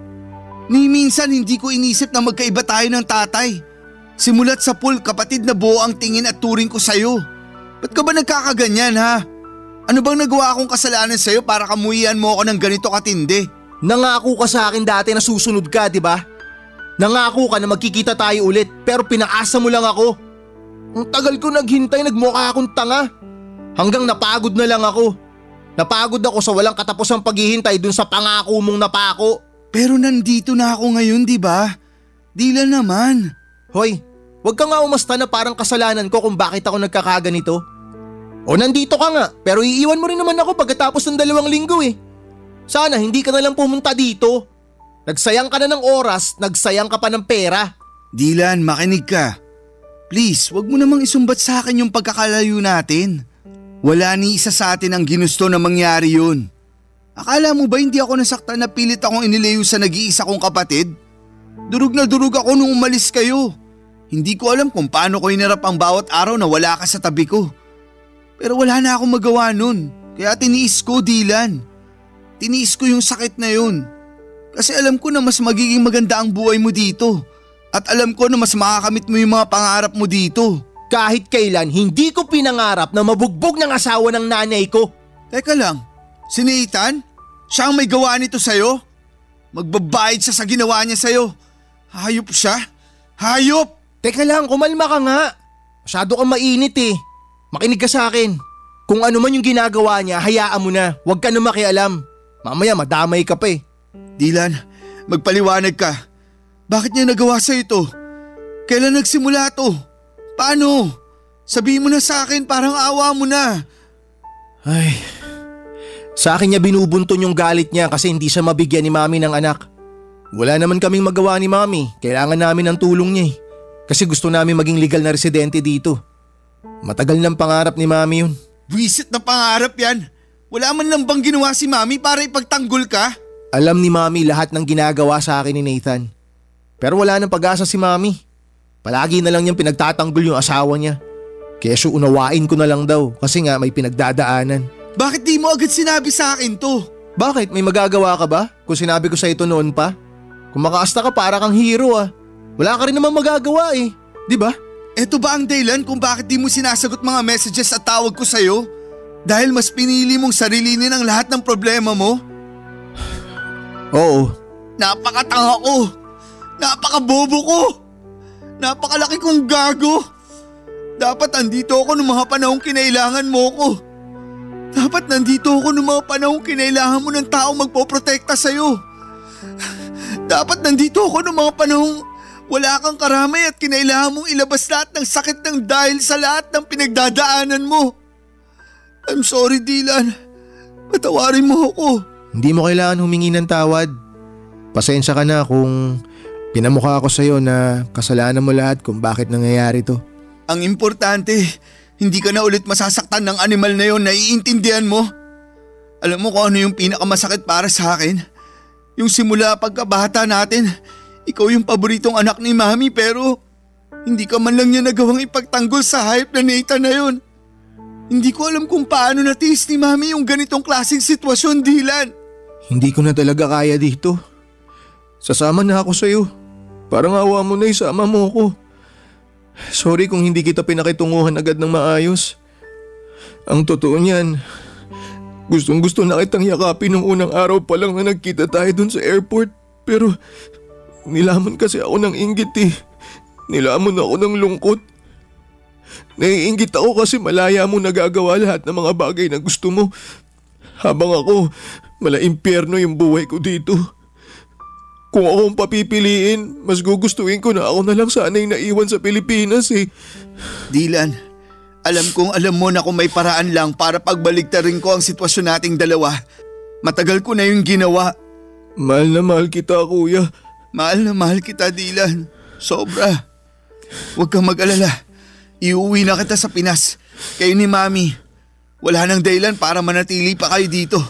Ni minsan hindi ko inisip na magkaiba tayo ng tatay. Simulat sa pool, kapatid na buo ang tingin at turing ko sa'yo. Ba't ka ba nagkakaganyan ha? Ano bang nagawa akong kasalanan sa'yo para kamuhian mo ako ng ganito katindi? Nangako ka sa akin dati na susunod ka, di ba? Nangako ka na magkikita tayo ulit pero pinaasa mo lang ako. Ang tagal ko naghintay, nagmukha akong tanga. Hanggang napagod na lang ako. Napagod ako sa walang katapusang paghihintay dun sa pangako mong napako. Pero nandito na ako ngayon, di ba? Dylan naman. Hoy, wag ka nga umasta na parang kasalanan ko kung bakit ako nagkakaganito. O nandito ka nga, pero iiwan mo rin naman ako pagkatapos ng 2 linggo eh. Sana hindi ka na lang pumunta dito. Nagsayang ka na ng oras, nagsayang ka pa ng pera. Dylan, makinig ka. Please, wag mo namang isumbat sa akin yung pagkakalayo natin. Wala ni isa sa atin ang ginusto na mangyari yun. Akala mo ba hindi ako nasaktan na pilit akong inilayo sa nag-iisa kong kapatid? Durog na durog ako nung umalis kayo. Hindi ko alam kung paano ko hinarap ang bawat araw na wala ka sa tabi ko. Pero wala na akong magawa nun. Kaya tiniis ko, Dylan. Tiniis ko yung sakit na yun. Kasi alam ko na mas magiging maganda ang buhay mo dito. At alam ko na mas makakamit mo yung mga pangarap mo dito. Kahit kailan, hindi ko pinangarap na mabugbog ng asawa ng nanay ko. Teka lang, si Nathan? Siya ang may gawa nito sa'yo? Magbabayad siya sa ginawa niya sa'yo. Hayop siya? Hayop! Teka lang, kumalma ka nga. Masyado kang mainit eh. Makinig ka sa akin. Kung ano man yung ginagawa niya, hayaan mo na. Huwag ka na makialam. Mamaya madamay ka pa eh. Dylan, magpaliwanag ka. Bakit niya nagawa sa'yo ito? Kailan nagsimula to? Paano? Sabihin mo na sa akin, parang awa mo na. Ay, sa akin niya binubunton yung galit niya kasi hindi siya mabigyan ni Mami ng anak. Wala naman kaming magawa ni Mami, kailangan namin ng tulong niya eh. Kasi gusto namin maging legal na residente dito. Matagal ng pangarap ni Mami yun. Buwisit na pangarap yan. Wala man lang bang ginawa si Mami para ipagtanggol ka? Alam ni Mami lahat ng ginagawa sa akin ni Nathan. Pero wala nang pag-asa si Mami. Palagi na lang niyang pinagtatanggol yung asawa niya. Kesyo unawain ko na lang daw kasi nga may pinagdadaanan. Bakit di mo agad sinabi sa akin to? Bakit? May magagawa ka ba? Kung sinabi ko sa ito noon pa? Kung makaasta ka para kang hero ah. Wala ka rin naman magagawa eh. Di ba? Eto ba ang dahilan kung bakit di mo sinasagot mga messages at tawag ko sa'yo? Dahil mas pinili mong sarilinin ang lahat ng problema mo? Oo. Napakatanga ko. Napakabobo ko. Napakalaki kong gago. Dapat andito ako noong mga panahong kinailangan mo ko. Dapat nandito ako noong mga panahong kinailangan mo ng taong magpoprotekta sa'yo. Dapat nandito ako noong mga panahong wala kang karamay at kinailangan mong ilabas lahat ng sakit ng dahil sa lahat ng pinagdadaanan mo. I'm sorry, Dylan. Patawarin mo ako. Hindi mo kailangan humingi ng tawad. Pasensya ka na kung pinamukha ko sa'yo na kasalanan mo lahat kung bakit nangyayari to. Ang importante, hindi ka na ulit masasaktan ng animal na yon, naiintindihan mo? Alam mo kung ano yung pinakamasakit para sa akin? Yung simula pagkabata natin, ikaw yung paboritong anak ni Mami pero hindi ka man lang niya nagawang ipagtanggol sa hayop na Nathan na yon. Hindi ko alam kung paano natiis ni Mami yung ganitong klaseng sitwasyon, Dylan. Hindi ko na talaga kaya dito. Sasama na ako sa'yo. Parang awa mo na isama mo ko. Sorry kung hindi kita pinakitunguhan agad ng maayos. Ang totoo niyan, gustong gusto na kitang yakapin nung unang araw pa lang na nagkita tayo dun sa airport. Pero nilamon kasi ako ng inggit eh. Nilamon ako ng lungkot. Naiinggit ako kasi malaya mo nagagawa lahat ng mga bagay na gusto mo. Habang ako, mala-impyerno yung buhay ko dito. Kung ako ang papipiliin, mas gugustuhin ko na ako na lang sana yung naiwan sa Pilipinas eh. Dylan, alam mo na kung may paraan lang para pagbaligtarin ko ang sitwasyon nating dalawa. Matagal ko na yung ginawa. Mahal na mahal kita, kuya. Mahal na mahal kita, Dylan. Sobra. Huwag kang mag-alala. Iuwi na kita sa Pinas. Kayo ni Mami. Wala nang dahilan para manatili pa kayo dito.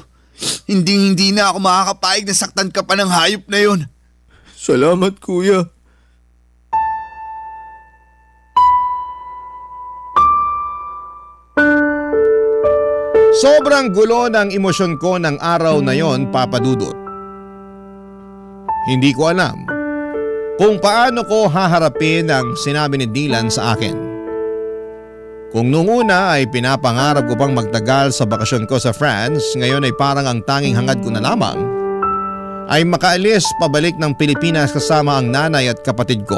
Hindi na ako makakapayag na saktan ka pa ng hayop na yon. Salamat, kuya. Sobrang gulo ng emosyon ko ng araw na yon, Papa Dudut. Hindi ko alam kung paano ko haharapin ang sinabi ni Dylan sa akin. Kung nung una ay pinapangarap ko pang magtagal sa bakasyon ko sa France, ngayon ay parang ang tanging hangad ko na lamang ay makaalis pabalik ng Pilipinas kasama ang nanay at kapatid ko.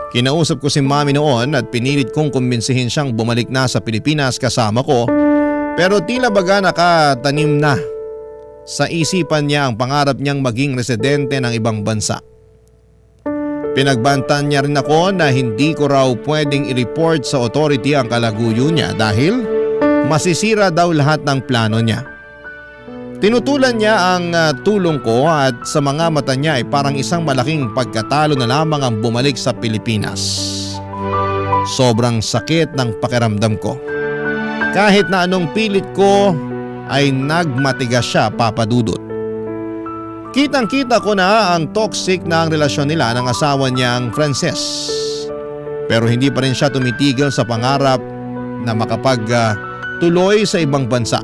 Kinausap ko si Mami noon at pinilit kong kumbinsihin siyang bumalik na sa Pilipinas kasama ko, pero tila baga nakatanim na sa isipan niya ang pangarap niyang maging residente ng ibang bansa. Pinagbantan niya rin ako na hindi ko raw pwedeng i-report sa authority ang kalaguyo niya dahil masisira daw lahat ng plano niya. Tinutulan niya ang tulong ko at sa mga mata niya ay parang isang malaking pagkatalo na lamang ang bumalik sa Pilipinas. Sobrang sakit ng pakiramdam ko. Kahit na anong pilit ko ay nagmatigas siya, Papa Dudut. Kitang-kita ko na ang toxic na ang relasyon nila ng asawa niyang Frances. Pero hindi pa rin siya tumitigil sa pangarap na makapagtuloy sa ibang bansa.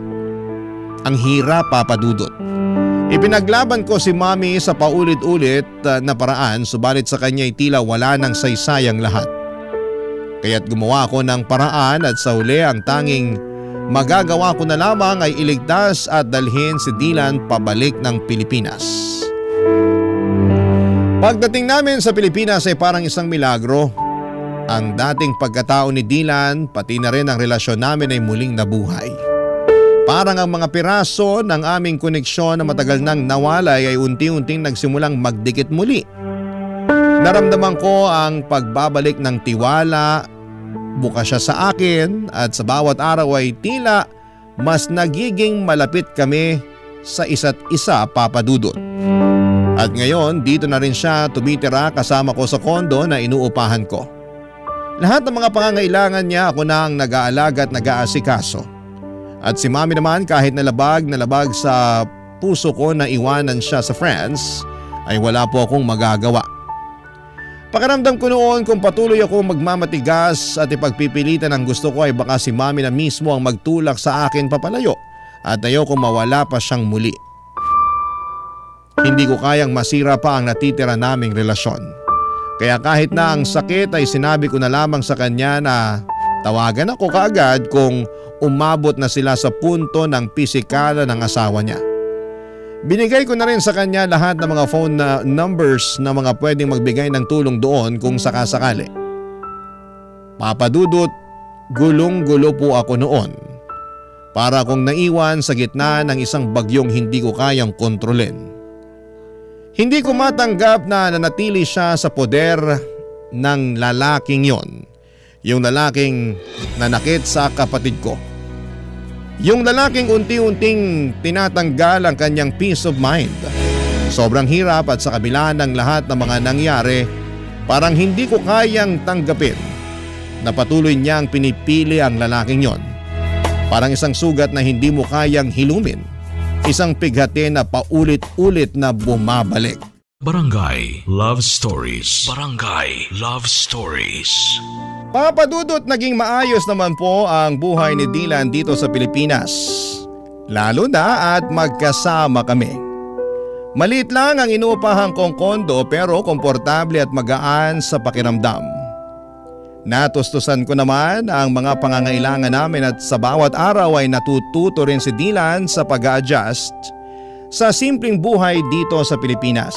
Ang hirap, Papa Dudut. Ipinaglaban ko si Mami sa paulit-ulit na paraan, subalit sa kanya ay tila wala nang saysayang lahat. Kaya't gumawa ako ng paraan at sa huli ang tanging magagawa ko na lamang ay iligtas at dalhin si Dylan pabalik ng Pilipinas. Pagdating namin sa Pilipinas ay parang isang milagro. Ang dating pagkatao ni Dylan pati na rin ang relasyon namin ay muling nabuhay. Parang ang mga piraso ng aming koneksyon na matagal nang nawalay ay unti-unting nagsimulang magdikit muli. Naramdaman ko ang pagbabalik ng tiwala. Bukas siya sa akin at sa bawat araw ay tila mas nagiging malapit kami sa isa't isa, Papa Dudut. At ngayon dito na rin siya tumitira kasama ko sa kondo na inuupahan ko. Lahat ng mga pangangailangan niya ako na ang nag-aalaga at nag-aasikaso. At si Mami naman kahit nalabag sa puso ko na iwanan siya sa France ay wala po akong magagawa. Pakiramdam ko noon kung patuloy ako magmamatigas at ipagpipilitan ang gusto ko ay baka si Mami na mismo ang magtulak sa akin papalayo at ayokong mawala pa siyang muli. Hindi ko kayang masira pa ang natitira naming relasyon. Kaya kahit na ang sakit ay sinabi ko na lamang sa kanya na tawagan ako kaagad kung umabot na sila sa punto ng pisikala ng asawa niya. Binigay ko na rin sa kanya lahat ng mga phone numbers na mga pwedeng magbigay ng tulong doon kung sakasakali. Papa Dudut, gulong-gulo po ako noon. Para akong naiwan sa gitna ng isang bagyong hindi ko kayang kontrolin. Hindi ko matanggap na nanatili siya sa poder ng lalaking yon. Yung lalaking nanakit sa kapatid ko. Yung lalaking unti-unting tinatanggal ang kanyang peace of mind. Sobrang hirap at sa kabila ng lahat ng mga nangyari, parang hindi ko kayang tanggapin na patuloy niyang pinipili ang lalaking yon. Parang isang sugat na hindi mo kayang hilumin. Isang pighati na paulit-ulit na bumabalik. Barangay Love Stories. Barangay Love Stories. Papa Dudut, naging maayos naman po ang buhay ni Dylan dito sa Pilipinas. Lalo na at magkasama kami. Maliit lang ang inuupahan kong kondo pero komportable at magaan sa pakiramdam. Natustusan ko naman ang mga pangangailangan namin at sa bawat araw ay natututo rin si Dylan sa pag-a-adjust sa simpleng buhay dito sa Pilipinas.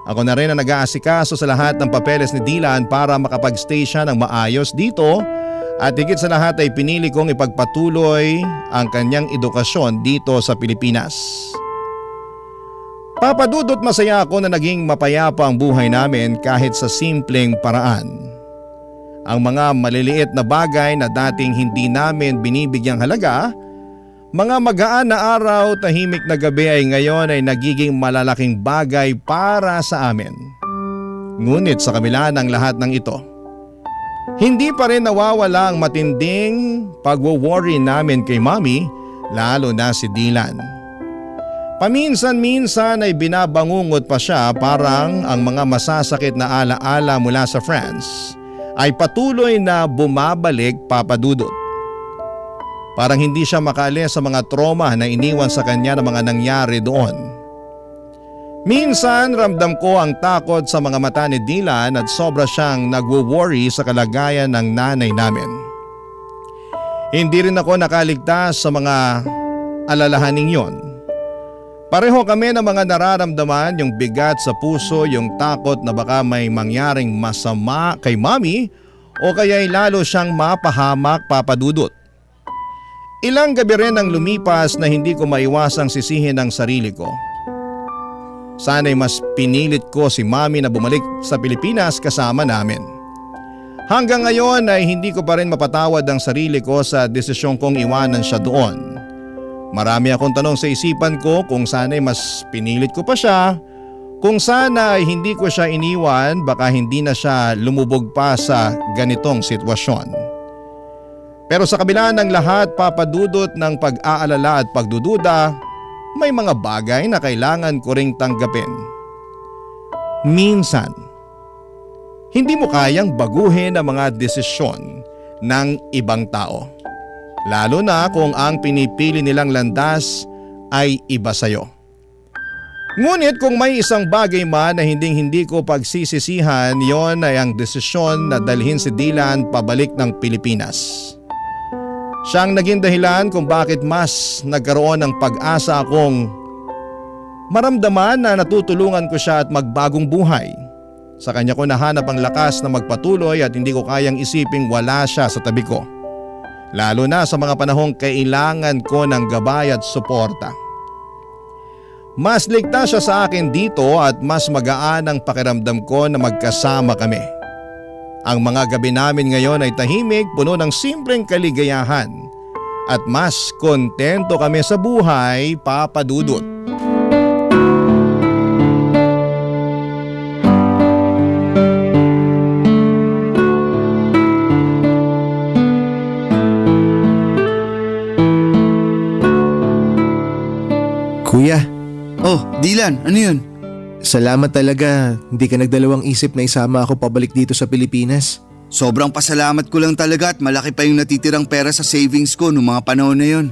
Ako na rin ang nag-aasikaso sa lahat ng papeles ni Dylan para makapag-stay siya ng maayos dito at higit sa lahat ay pinili kong ipagpatuloy ang kanyang edukasyon dito sa Pilipinas. Papa Dudut, masaya ako na naging mapayapa ang buhay namin kahit sa simpleng paraan. Ang mga maliliit na bagay na dating hindi namin binibigyang halaga, mga magaan na araw, tahimik na gabi ay ngayon ay nagiging malalaking bagay para sa amin. Ngunit sa kabila ng lahat ng ito, hindi pa rin nawawala ang matinding pagwo-worry namin kay Mommy, lalo na si Dylan. Paminsan-minsan ay binabangungot pa siya, parang ang mga masasakit na alaala mula sa France ay patuloy na bumabalik, Papa Dudut. Parang hindi siya makaalis sa mga trauma na iniwan sa kanya ng mga nangyari doon. Minsan ramdam ko ang takot sa mga mata ni Dylan at sobra siyang nagwo-worry sa kalagayan ng nanay namin. Hindi rin ako nakaligtas sa mga alalahaning yon. Pareho kami ng mga nararamdaman, yung bigat sa puso, yung takot na baka may mangyaring masama kay Mommy o kaya'y lalo siyang mapahamak, Papa Dudut. Ilang gabi rin ang lumipas na hindi ko maiwasang sisihin ang sarili ko. Sana'y mas pinilit ko si Mommy na bumalik sa Pilipinas kasama namin. Hanggang ngayon ay hindi ko pa rin mapatawad ang sarili ko sa desisyon kong iwanan siya doon. Marami akong tanong sa isipan ko kung sana'y mas pinilit ko pa siya, kung sana ay hindi ko siya iniwan, baka hindi na siya lumubog pa sa ganitong sitwasyon. Pero sa kabila ng lahat, Papa Dudut, ng pag-aalala at pagdududa, may mga bagay na kailangan ko ring tanggapin. Minsan, hindi mo kayang baguhin ang mga desisyon ng ibang tao. Lalo na kung ang pinipili nilang landas ay iba sa'yo. Ngunit kung may isang bagay man na hindi ko pagsisisihan, yon ay ang desisyon na dalhin si Dylan pabalik ng Pilipinas. Siyang naging dahilan kung bakit mas nagkaroon ng pag-asa akong maramdaman na natutulungan ko siya at magbagong buhay. Sa kanya ko nahanap ang lakas na magpatuloy at hindi ko kayang isiping wala siya sa tabi ko. Lalo na sa mga panahong kailangan ko ng gabay at suporta. Mas ligtas siya sa akin dito at mas magaan ang pakiramdam ko na magkasama kami. Ang mga gabi namin ngayon ay tahimik, puno ng simpleng kaligayahan at mas kontento kami sa buhay, Papa Dudut. Kuya. Oh, Dylan, ano yun? Salamat talaga, hindi ka nagdalawang isip na isama ako pabalik dito sa Pilipinas. Sobrang pasalamat ko lang talaga at malaki pa yung natitirang pera sa savings ko noong mga panahon na yun.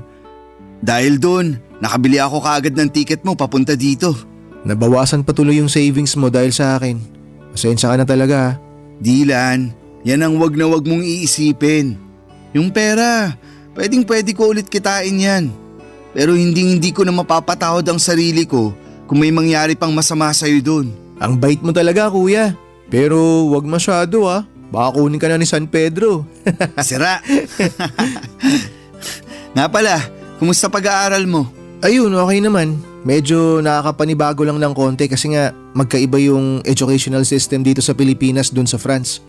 Dahil doon, nakabili ako kaagad ng ticket mo papunta dito. Nabawasan pa tuloy yung savings mo dahil sa akin. Pasensya ka na talaga. Dylan, yan ang wag na wag mong iisipin. Yung pera, pwede ko ulit kitain yan. Pero hindi ko na mapapatawad ang sarili ko kung may mangyari pang masama sa'yo doon. Ang bait mo talaga, kuya. Pero wag masyado ah. Baka kunin ka na ni San Pedro. Sira. Nga pala, kumusta pag-aaral mo? Ayun, okay naman. Medyo nakakapanibago lang ng konti kasi nga magkaiba yung educational system dito sa Pilipinas dun sa France.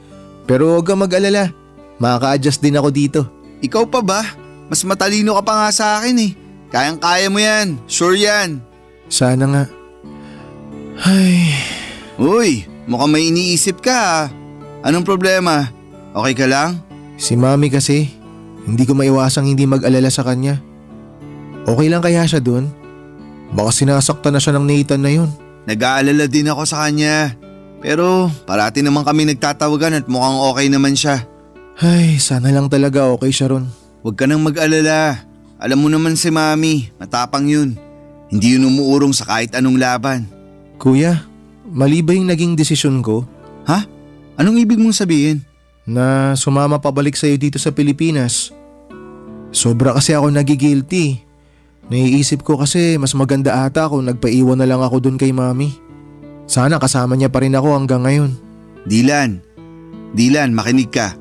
Pero huwag kang mag-alala. Makaka-adjust din ako dito. Ikaw pa ba? Mas matalino ka pa nga sa akin eh. Kayang-kaya mo yan, sure yan. Sana nga. Ay, Uy, mukhang may iniisip ka ah. Anong problema? Okay ka lang? si Mami kasi, hindi ko maiwasang hindi mag-alala sa kanya. Okay lang kaya siya dun? Baka sinasaktan na siya ng Nathan na yun. Nag-aalala din ako sa kanya. Pero parati naman kami nagtatawagan at mukhang okay naman siya. Ay, sana lang talaga okay siya ron. Huwag ka nang mag-alala. Alam mo naman si Mami, matapang yun. Hindi yun umuurong sa kahit anong laban. Kuya, mali ba yung naging desisyon ko Ha? Anong ibig mong sabihin? na sumama pabalik sa'yo dito sa Pilipinas? Sobra kasi ako nagigilty. Naiisip ko kasi mas maganda ata kung nagpaiwan na lang ako dun kay Mami. Sana kasama niya pa rin ako hanggang ngayon. Dylan, makinig ka.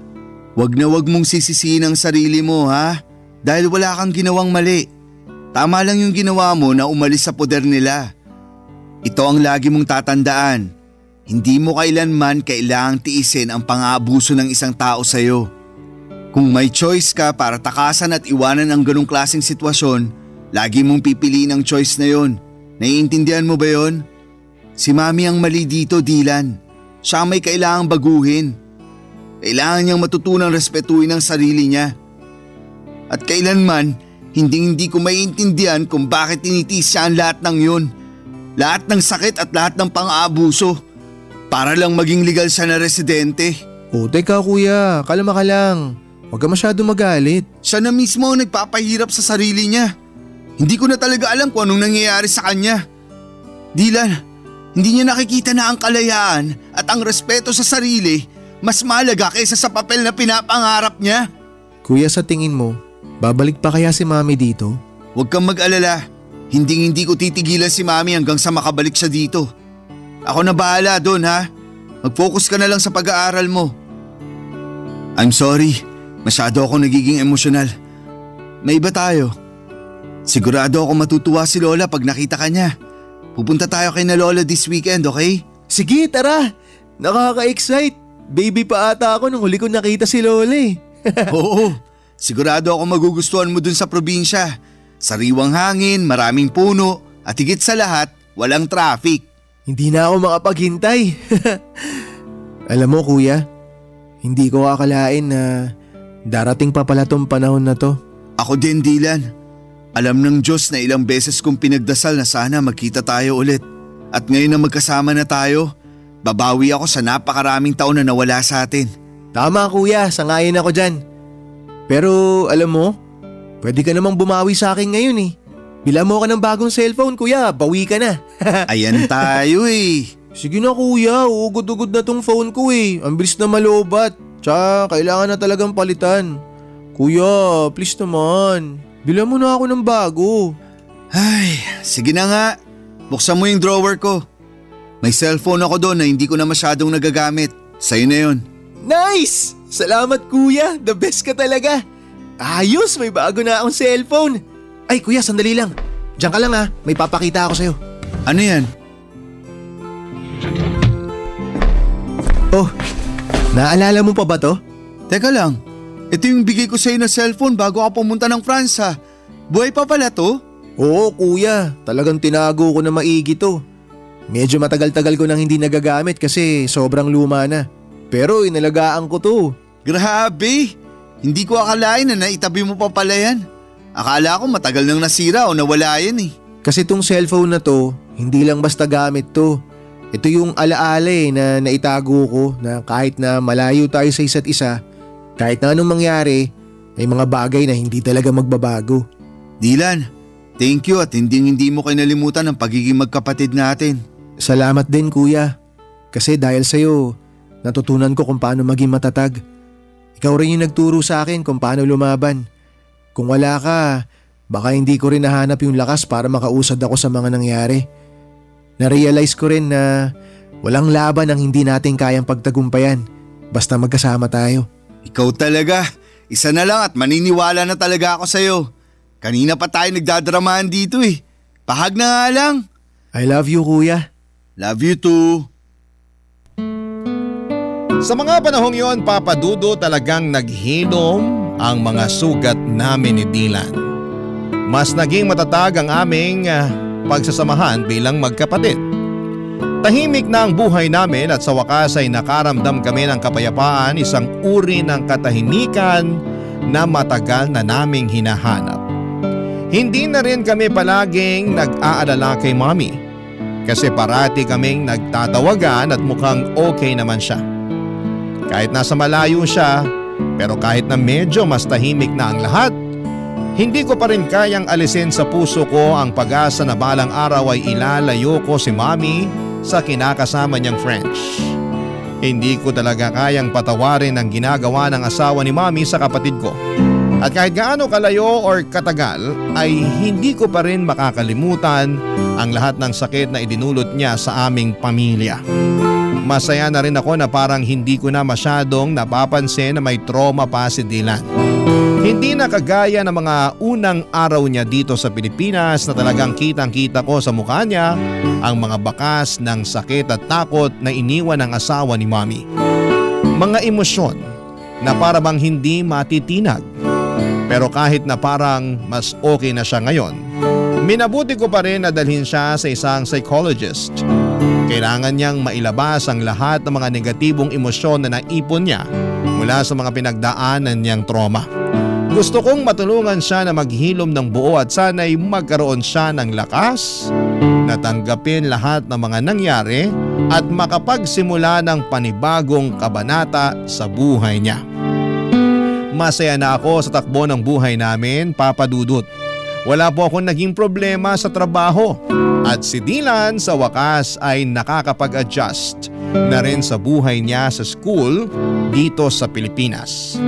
Wag na wag mong sisisihin ang sarili mo ha? Dahil wala kang ginawang mali. Tama lang yung ginawa mo na umalis sa poder nila. Ito ang lagi mong tatandaan. Hindi mo kailanman kailangang tiisin ang pang-aabuso ng isang tao sa'yo. Kung may choice ka para takasan at iwanan ang ganong klaseng sitwasyon, lagi mong pipiliin ang choice na yon. Naiintindihan mo ba yon? Si Mami ang mali dito, Dylan. Siya may kailangang baguhin. Kailangan niyang matutunang respetuhin ang sarili niya. At kailanman, hindi ko maiintindihan kung bakit tinitiis siya ang lahat ng yun. Lahat ng sakit at lahat ng pang-aabuso. Para lang maging legal siya na residente. O teka kuya, kalma ka lang. Huwag ka masyado magalit. Siya na mismo ang nagpapahirap sa sarili niya. Hindi ko na talaga alam kung anong nangyayari sa kanya. Dylan, hindi niya nakikita na ang kalayaan at ang respeto sa sarili mas mahalaga kaysa sa papel na pinapangarap niya. Kuya, sa tingin mo, babalik pa kaya si Mami dito? Huwag kang mag-alala. Hindi ko titigilan si Mami hanggang sa makabalik siya dito. Ako na bahala doon ha. Mag-focus ka na lang sa pag-aaral mo. I'm sorry. Masyado ako nagiging emosyonal. May iba tayo. Sigurado ako matutuwa si Lola pag nakita ka niya. Pupunta tayo kay na Lola this weekend, okay? Sige, tara! Nakaka-excite! Baby pa ata ako nung huli ko nakita si Lola eh. Oo, sigurado ako magugustuhan mo dun sa probinsya. Sariwang hangin, maraming puno, at higit sa lahat, walang traffic. Hindi na ako makapaghintay. Alam mo kuya, hindi ko akalain na darating pa pala tong panahon na to. Ako din, Dylan. Alam ng Diyos na ilang beses kong pinagdasal na sana magkita tayo ulit. At ngayon na magkasama na tayo, babawi ako sa napakaraming taon na nawala sa atin. Tama kuya, sangayon ako dyan. Pero alam mo, pwede ka namang bumawi sa akin ngayon eh. Bila mo ka ng bagong cellphone kuya, bawi ka na. Ayan tayo eh. Sige na kuya, uugod-ugod na tong phone ko eh. Ang bilis na malobat. Tsaka kailangan na talagang palitan. Kuya, please naman. Bila mo na ako ng bago. Ay, sige na nga. Buksan mo yung drawer ko. May cellphone ako doon na hindi ko na masyadong nagagamit. Sa'yo na yun. Nice! Salamat kuya, the best ka talaga. Ayos, may bago na akong cellphone. Ay kuya, sandali lang. Diyan ka lang ha, may papakita ako sa'yo. Ano yan? Oh, naalala mo pa ba to? Teka lang, ito yung bigay ko sa'yo na cellphone bago ka pumunta ng France ha. Buhay pa pala to? Oo kuya, talagang tinago ko na maigi to. Medyo matagal-tagal ko nang hindi nagagamit kasi sobrang luma na. Pero inalagaan ko to. Grabe! Hindi ko akalain na naitabi mo pa pala yan. Akala ko matagal nang nasira o nawala yan eh. Kasi tong cellphone na to, hindi lang basta gamit to. Ito yung alaala na naitago ko na kahit na malayo tayo sa isa't isa, kahit na anong mangyari, may mga bagay na hindi talaga magbabago. Dylan, thank you at hindi mo kinalimutan ang pagiging magkapatid natin. Salamat din kuya. Kasi dahil sa'yo, natutunan ko kung paano maging matatag. Ikaw rin yung nagturo sa akin kung paano lumaban. Kung wala ka, baka hindi ko rin nahanap yung lakas para makausad ako sa mga nangyari. Na-realize ko rin na walang laban ang hindi natin kayang pagtagumpayan basta magkasama tayo. Ikaw talaga, isa na lang at maniniwala na talaga ako sa'yo. Kanina pa tayo nagdadramahan dito eh. Pahag na nga lang. I love you kuya. Love you too. Sa mga panahong yon, Papa Dudo, talagang naghilom ang mga sugat namin ni Dylan. Mas naging matatag ang aming pagsasamahan bilang magkapatid. Tahimik na ang buhay namin at sa wakas ay nakaramdam kami ng kapayapaan, isang uri ng katahimikan na matagal na naming hinahanap. Hindi na rin kami palaging nag-aalala kay Mommy kasi parati kaming nagtatawagan at mukhang okay naman siya. Kahit nasa malayo siya, pero kahit na medyo mas tahimik na ang lahat, hindi ko pa rin kayang alisin sa puso ko ang pag-asa na balang araw ay ilalayo ko si Mommy sa kinakasama niyang French. Hindi ko talaga kayang patawarin ang ginagawa ng asawa ni Mommy sa kapatid ko. At kahit gaano kalayo or katagal ay hindi ko pa rin makakalimutan ang lahat ng sakit na idinulot niya sa aming pamilya. Masaya na rin ako na parang hindi ko na masyadong napapansin na may trauma pa si Dylan. Hindi na kagaya ng mga unang araw niya dito sa Pilipinas na talagang kitang-kita ko sa mukha niya ang mga bakas ng sakit at takot na iniwan ng asawa ni Mommy. Mga emosyon na parang hindi matitinag. Pero kahit na parang mas okay na siya ngayon, minabuti ko pa rin na dalhin siya sa isang psychologist. Kailangan niyang mailabas ang lahat ng mga negatibong emosyon na naipon niya mula sa mga pinagdaanan niyang trauma. Gusto kong matulungan siya na maghilom ng buo at sana'y magkaroon siya ng lakas na tanggapin lahat ng mga nangyari at makapagsimula ng panibagong kabanata sa buhay niya. Masaya na ako sa takbo ng buhay namin, Papa Dudut. Wala po akong naging problema sa trabaho at si Dylan sa wakas ay nakakapag-adjust na rin sa buhay niya sa school dito sa Pilipinas.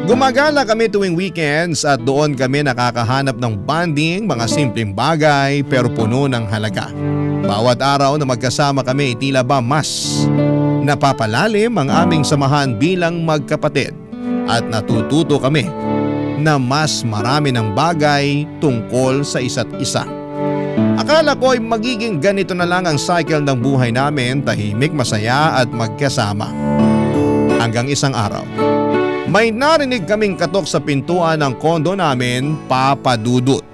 Gumagala kami tuwing weekends at doon kami nakakahanap ng bonding, mga simpleng bagay pero puno ng halaga. Bawat araw na magkasama kami tila ba mas napapalalim ang aming samahan bilang magkapatid at natututo kami na mas marami ng bagay tungkol sa isa't isa. Akala ko ay magiging ganito na lang ang cycle ng buhay namin, tahimik, masaya at magkasama. Hanggang isang araw, may narinig kaming katok sa pintuan ng kondo namin, Papa Dudut.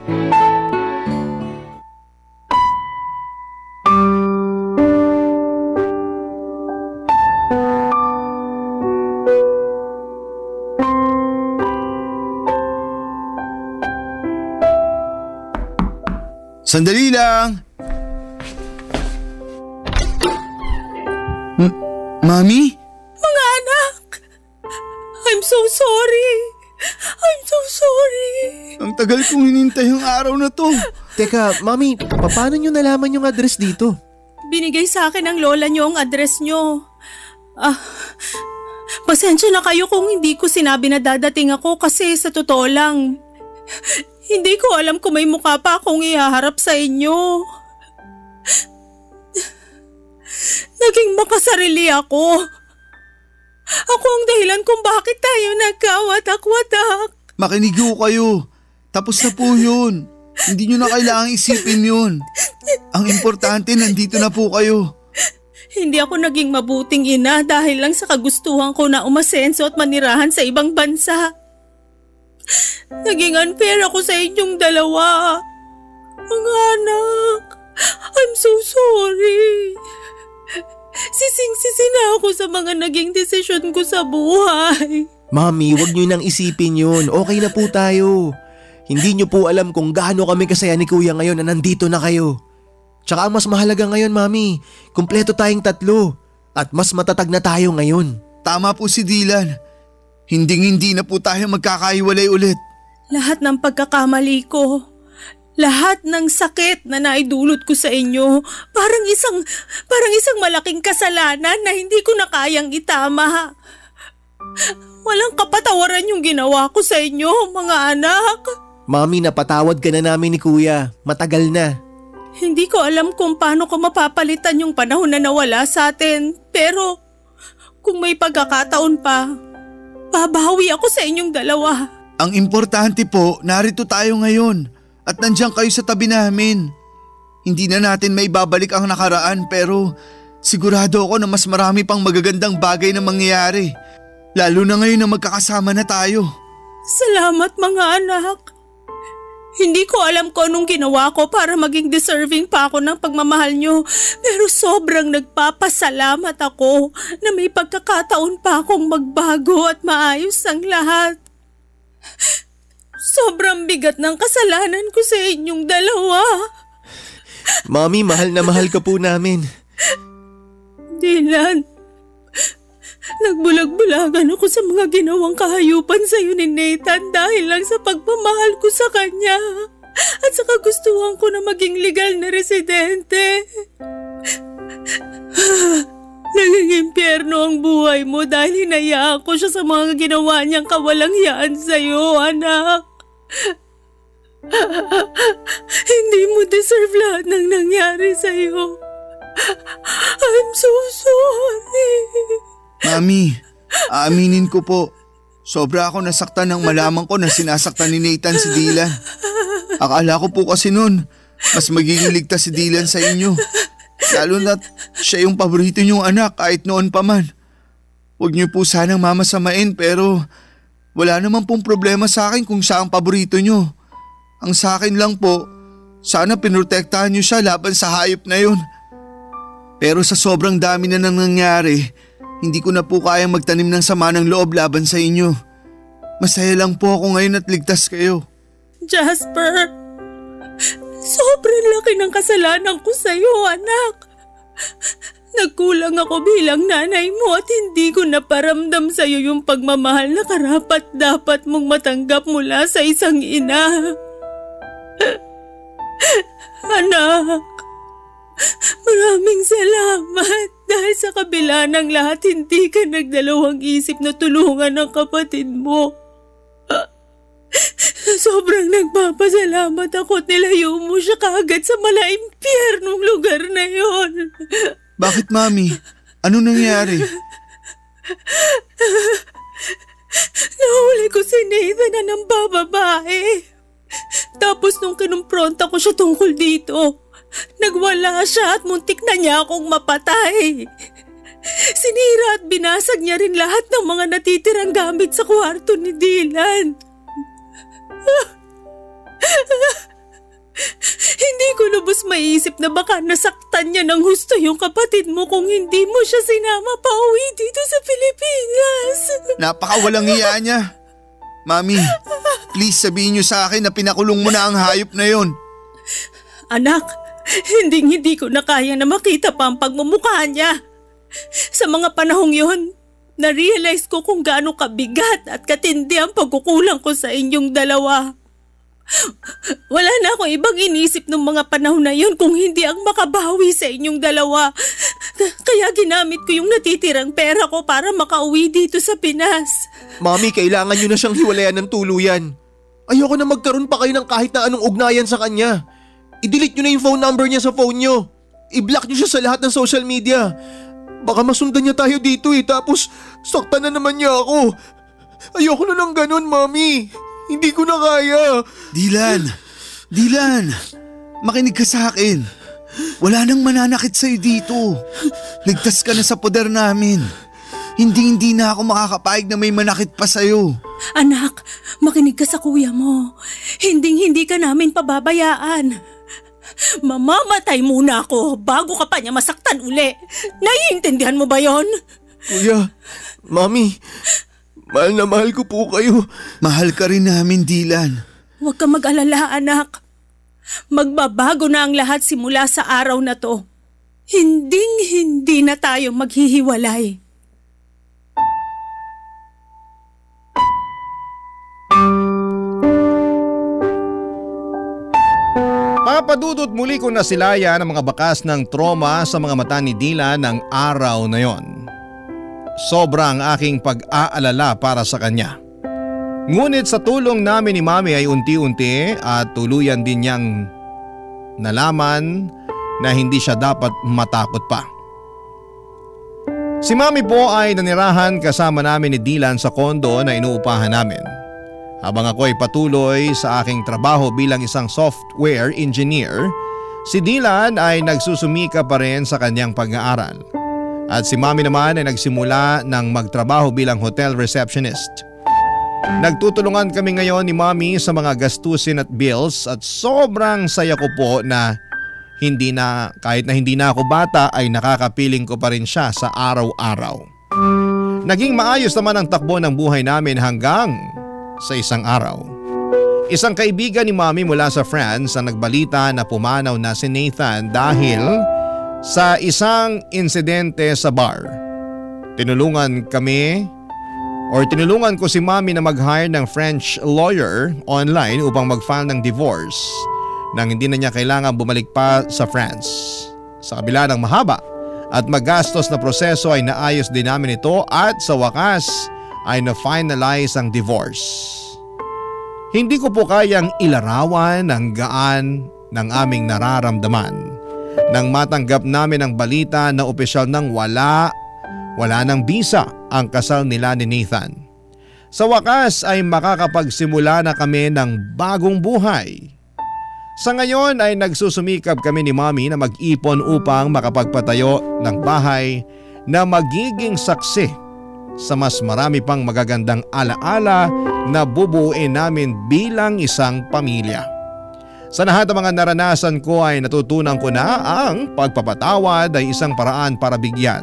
Sandali lang! Mami? Mga anak! I'm so sorry! I'm so sorry! Ang tagal kong hinintay ang araw na to. Teka, Mami, paano nyo nalaman yung address dito? Binigay sa akin ng lola nyo ang address nyo. Pasensya na kayo kung hindi ko sinabi na dadating ako kasi sa totoo lang, hindi ko alam kung may mukha pa akong ihaharap sa inyo. Naging makasarili ako. Ako ang dahilan kung bakit tayo nagkawatak-watak. Makinig ho kayo. Tapos na po yun. Hindi nyo na kailangang isipin yun. Ang importante, nandito na po kayo. Hindi ako naging mabuting ina dahil lang sa kagustuhan ko na umasenso at manirahan sa ibang bansa. Naging unfair ako sa inyong dalawa. Mga anak, I'm so sorry. Sising-sisi na ako sa mga naging desisyon ko sa buhay. Mami, wag nyo nang isipin yun. Okay na po tayo. Hindi nyo po alam kung gaano kami kasaya ni Kuya ngayon na nandito na kayo. Tsaka ang mas mahalaga ngayon, Mami, kumpleto tayong tatlo at mas matatag na tayo ngayon. Tama po si Dylan. Hindi na po tayo magkakaiwalay ulit. Lahat ng pagkakamali ko, lahat ng sakit na naidulot ko sa inyo, parang isang malaking kasalanan na hindi ko na kayang itama. Walang kapatawaran yung ginawa ko sa inyo, mga anak. Mami, napatawad ka na namin ni Kuya. Matagal na. Hindi ko alam kung paano ko mapapalitan yung panahon na nawala sa atin. Pero kung may pagkakataon pa, babawi ako sa inyong dalawa. Ang importante po, narito tayo ngayon at nandiyan kayo sa tabi namin. Hindi na natin may babalik ang nakaraan pero sigurado ako na mas marami pang magagandang bagay na mangyayari. Lalo na ngayon na magkakasama na tayo. Salamat mga anak. Hindi ko alam kung anong ginawa ko para maging deserving pa ako ng pagmamahal nyo. Pero sobrang nagpapasalamat ako na may pagkakataon pa akong magbago at maayos ang lahat. Sobrang bigat ng kasalanan ko sa inyong dalawa. Mami, mahal na mahal ka po namin. Dylan, nagbulag-bulagan ako sa mga ginawang kahayupan sa iyo ni Nathan dahil lang sa pagmamahal ko sa kanya at sa kagustuhan ko na maging legal na residente. Naging impyerno ang buhay mo dahil hinayaan ko siya sa mga ginawa niyang kawalangyaan sa iyo, anak. Hindi mo deserve lahat ng nangyari sa iyo. I'm so sorry. Mami, aaminin ko po. Sobra ako nasaktan nang malaman ko na sinasaktan ni Nathan si Dylan. Akala ko po kasi noon, mas magiging ligtas si Dylan sa inyo. Lalo na't siya yung paborito niyong anak kahit noon pa man. Huwag niyo po sanang mamasamain pero wala naman pong problema sa akin kung siya ang paborito niyo. Ang sa akin lang po, sana pinrotektahan niyo siya laban sa hayop na yun. Pero sa sobrang dami na nang nangyari, hindi ko na po kayang magtanim ng sama ng loob laban sa inyo. Masaya lang po ako ngayon at ligtas kayo. Jasper, sobrang laki ng kasalanan ko sa iyo, anak. Nagkulang ako bilang nanay mo at hindi ko naparamdam sa iyo yung pagmamahal na karapat-dapat mong matanggap mula sa isang ina. Anak, maraming salamat dahil sa kabila ng lahat hindi ka nagdalawang isip na tulungan ang kapatid mo. Sobrang nagpapasalamat ako at nilayo mo siya kaagad sa malaimpyernong lugar na yon. Bakit, Mami? Ano nangyari? Nahuli ko si Nathan na ng bababae. Tapos nung kinumpronta ko siya tungkol dito, nagwala siya at muntik na niya akong mapatay. Sinira at binasag niya rin lahat ng mga natitirang gamit sa kwarto ni Dylan. Hindi ko lubos maiisip na baka nasaktan niya ng husto yung kapatid mo kung hindi mo siya sinama pa uwi dito sa Pilipinas. Napakawalang hiya niya. Mami, please sabihin niyo sa akin na pinakulong mo na ang hayop na yon. Anak, hindi ko na kaya na makita pa ang pagmumukha niya. Sa mga panahong yon, na-realize ko kung gaano kabigat at katindi ang pagkukulang ko sa inyong dalawa. Wala na akong ibang inisip ng mga panahon na yon kung hindi ang makabawi sa inyong dalawa. Kaya ginamit ko yung natitirang pera ko para makauwi dito sa Pinas. Mami, kailangan nyo na siyang hiwalayan ng tuluyan. Ayoko na magkaroon pa kayo ng kahit na anong ugnayan sa kanya. I-delete nyo na yung phone number niya sa phone nyo. I-block nyo siya sa lahat ng social media. Baka masundan niya tayo dito tapos saktan na naman niya ako. Ayoko na ng ganun, Mami. Hindi ko na kaya. Dylan, makinig ka sa akin. Wala nang mananakit sa'yo dito. Ligtas ka na sa poder namin. Hindi na ako makakapayag na may manakit pa sa'yo. Anak, makinig ka sa kuya mo. Hindi ka namin pababayaan. Mamamatay muna ako bago ka pa niya masaktan uli. Naiintindihan mo ba yon? Kuya, Mami, mahal na mahal ko po kayo. Mahal ka rin namin, Dylan. Huwag ka mag-alala, anak. Magbabago na ang lahat simula sa araw na to. Hindi na tayo maghihiwalay. Papadudot muli ko na silaya ng mga bakas ng trauma sa mga mata ni Dylan ng araw na yon. Sobrang aking pag-aalala para sa kanya. Ngunit sa tulong namin ni Mami ay unti-unti at tuluyan din niyang nalaman na hindi siya dapat matakot pa. Si Mami po ay nanirahan kasama namin ni Dylan sa kondo na inuupahan namin. Habang ako ay patuloy sa aking trabaho bilang isang software engineer, si Dylan ay nagsusumika pa rin sa kanyang pag-aaral. At si Mami naman ay nagsimula ng magtrabaho bilang hotel receptionist. Nagtutulungan kami ngayon ni Mommy sa mga gastusin at bills at sobrang saya ko po na kahit na hindi na ako bata ay nakakapiling ko pa rin siya sa araw-araw. Naging maayos naman ang takbo ng buhay namin hanggang sa isang araw. Isang kaibigan ni Mommy mula sa France ang nagbalita na pumanaw na si Nathan dahil sa isang insidente sa bar. Tinulungan ko si Mommy na mag-hire ng French lawyer online upang mag-file ng divorce nang hindi na niya kailangan bumalik pa sa France. Sa kabila ng mahaba at magastos na proseso ay naayos din namin ito at sa wakas ay na-finalize ang divorce. Hindi ko po kayang ilarawan ang gaan ng aming nararamdaman nang matanggap namin ang balita na opisyal nang wala ng bisa ang kasal nila ni Nathan. Sa wakas ay makakapagsimula na kami ng bagong buhay. Sa ngayon ay nagsusumikap kami ni Mommy na mag-ipon upang makapagpatayo ng bahay na magiging saksi sa mas marami pang magagandang alaala na bubuuin namin bilang isang pamilya. Sa lahat ng mga naranasan ko ay natutunan ko na ang pagpapatawad ay isang paraan para bigyan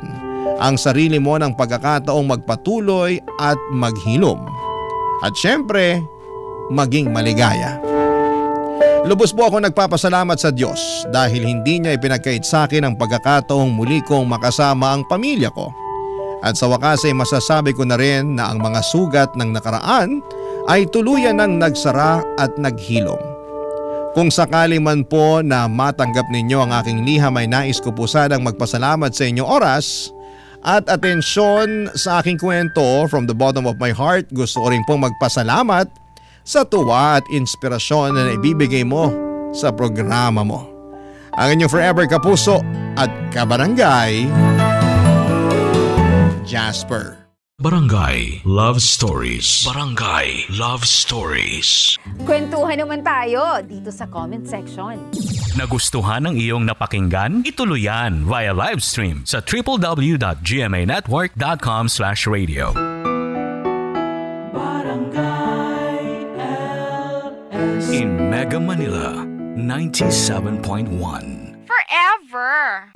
ang sarili mo ng pagkakataong magpatuloy at maghilom. At syempre, maging maligaya. Lubos po ako nagpapasalamat sa Diyos dahil hindi niya ipinagkait sa akin ang pagkakataong muli kong makasama ang pamilya ko. At sa wakas ay masasabi ko na rin na ang mga sugat ng nakaraan ay tuluyan ng nagsara at naghilom. Kung sakali man po na matanggap ninyo ang aking liham ay nais ko po sanang magpasalamat sa inyong oras at atensyon sa aking kwento. From the bottom of my heart, gusto ko rin pong magpasalamat sa tuwa at inspirasyon na ibibigay mo sa programa mo. Ang inyong forever kapuso at kabarangay, Jasper. Barangay Love Stories. Barangay Love Stories. Kwentuhan naman tayo dito sa comment section. Nagustuhan ng iyong napakinggan? Ituloy yan via live stream sa www.gmanetwork.com/radio. Barangay LS. In Mega Manila, 97.1. Forever!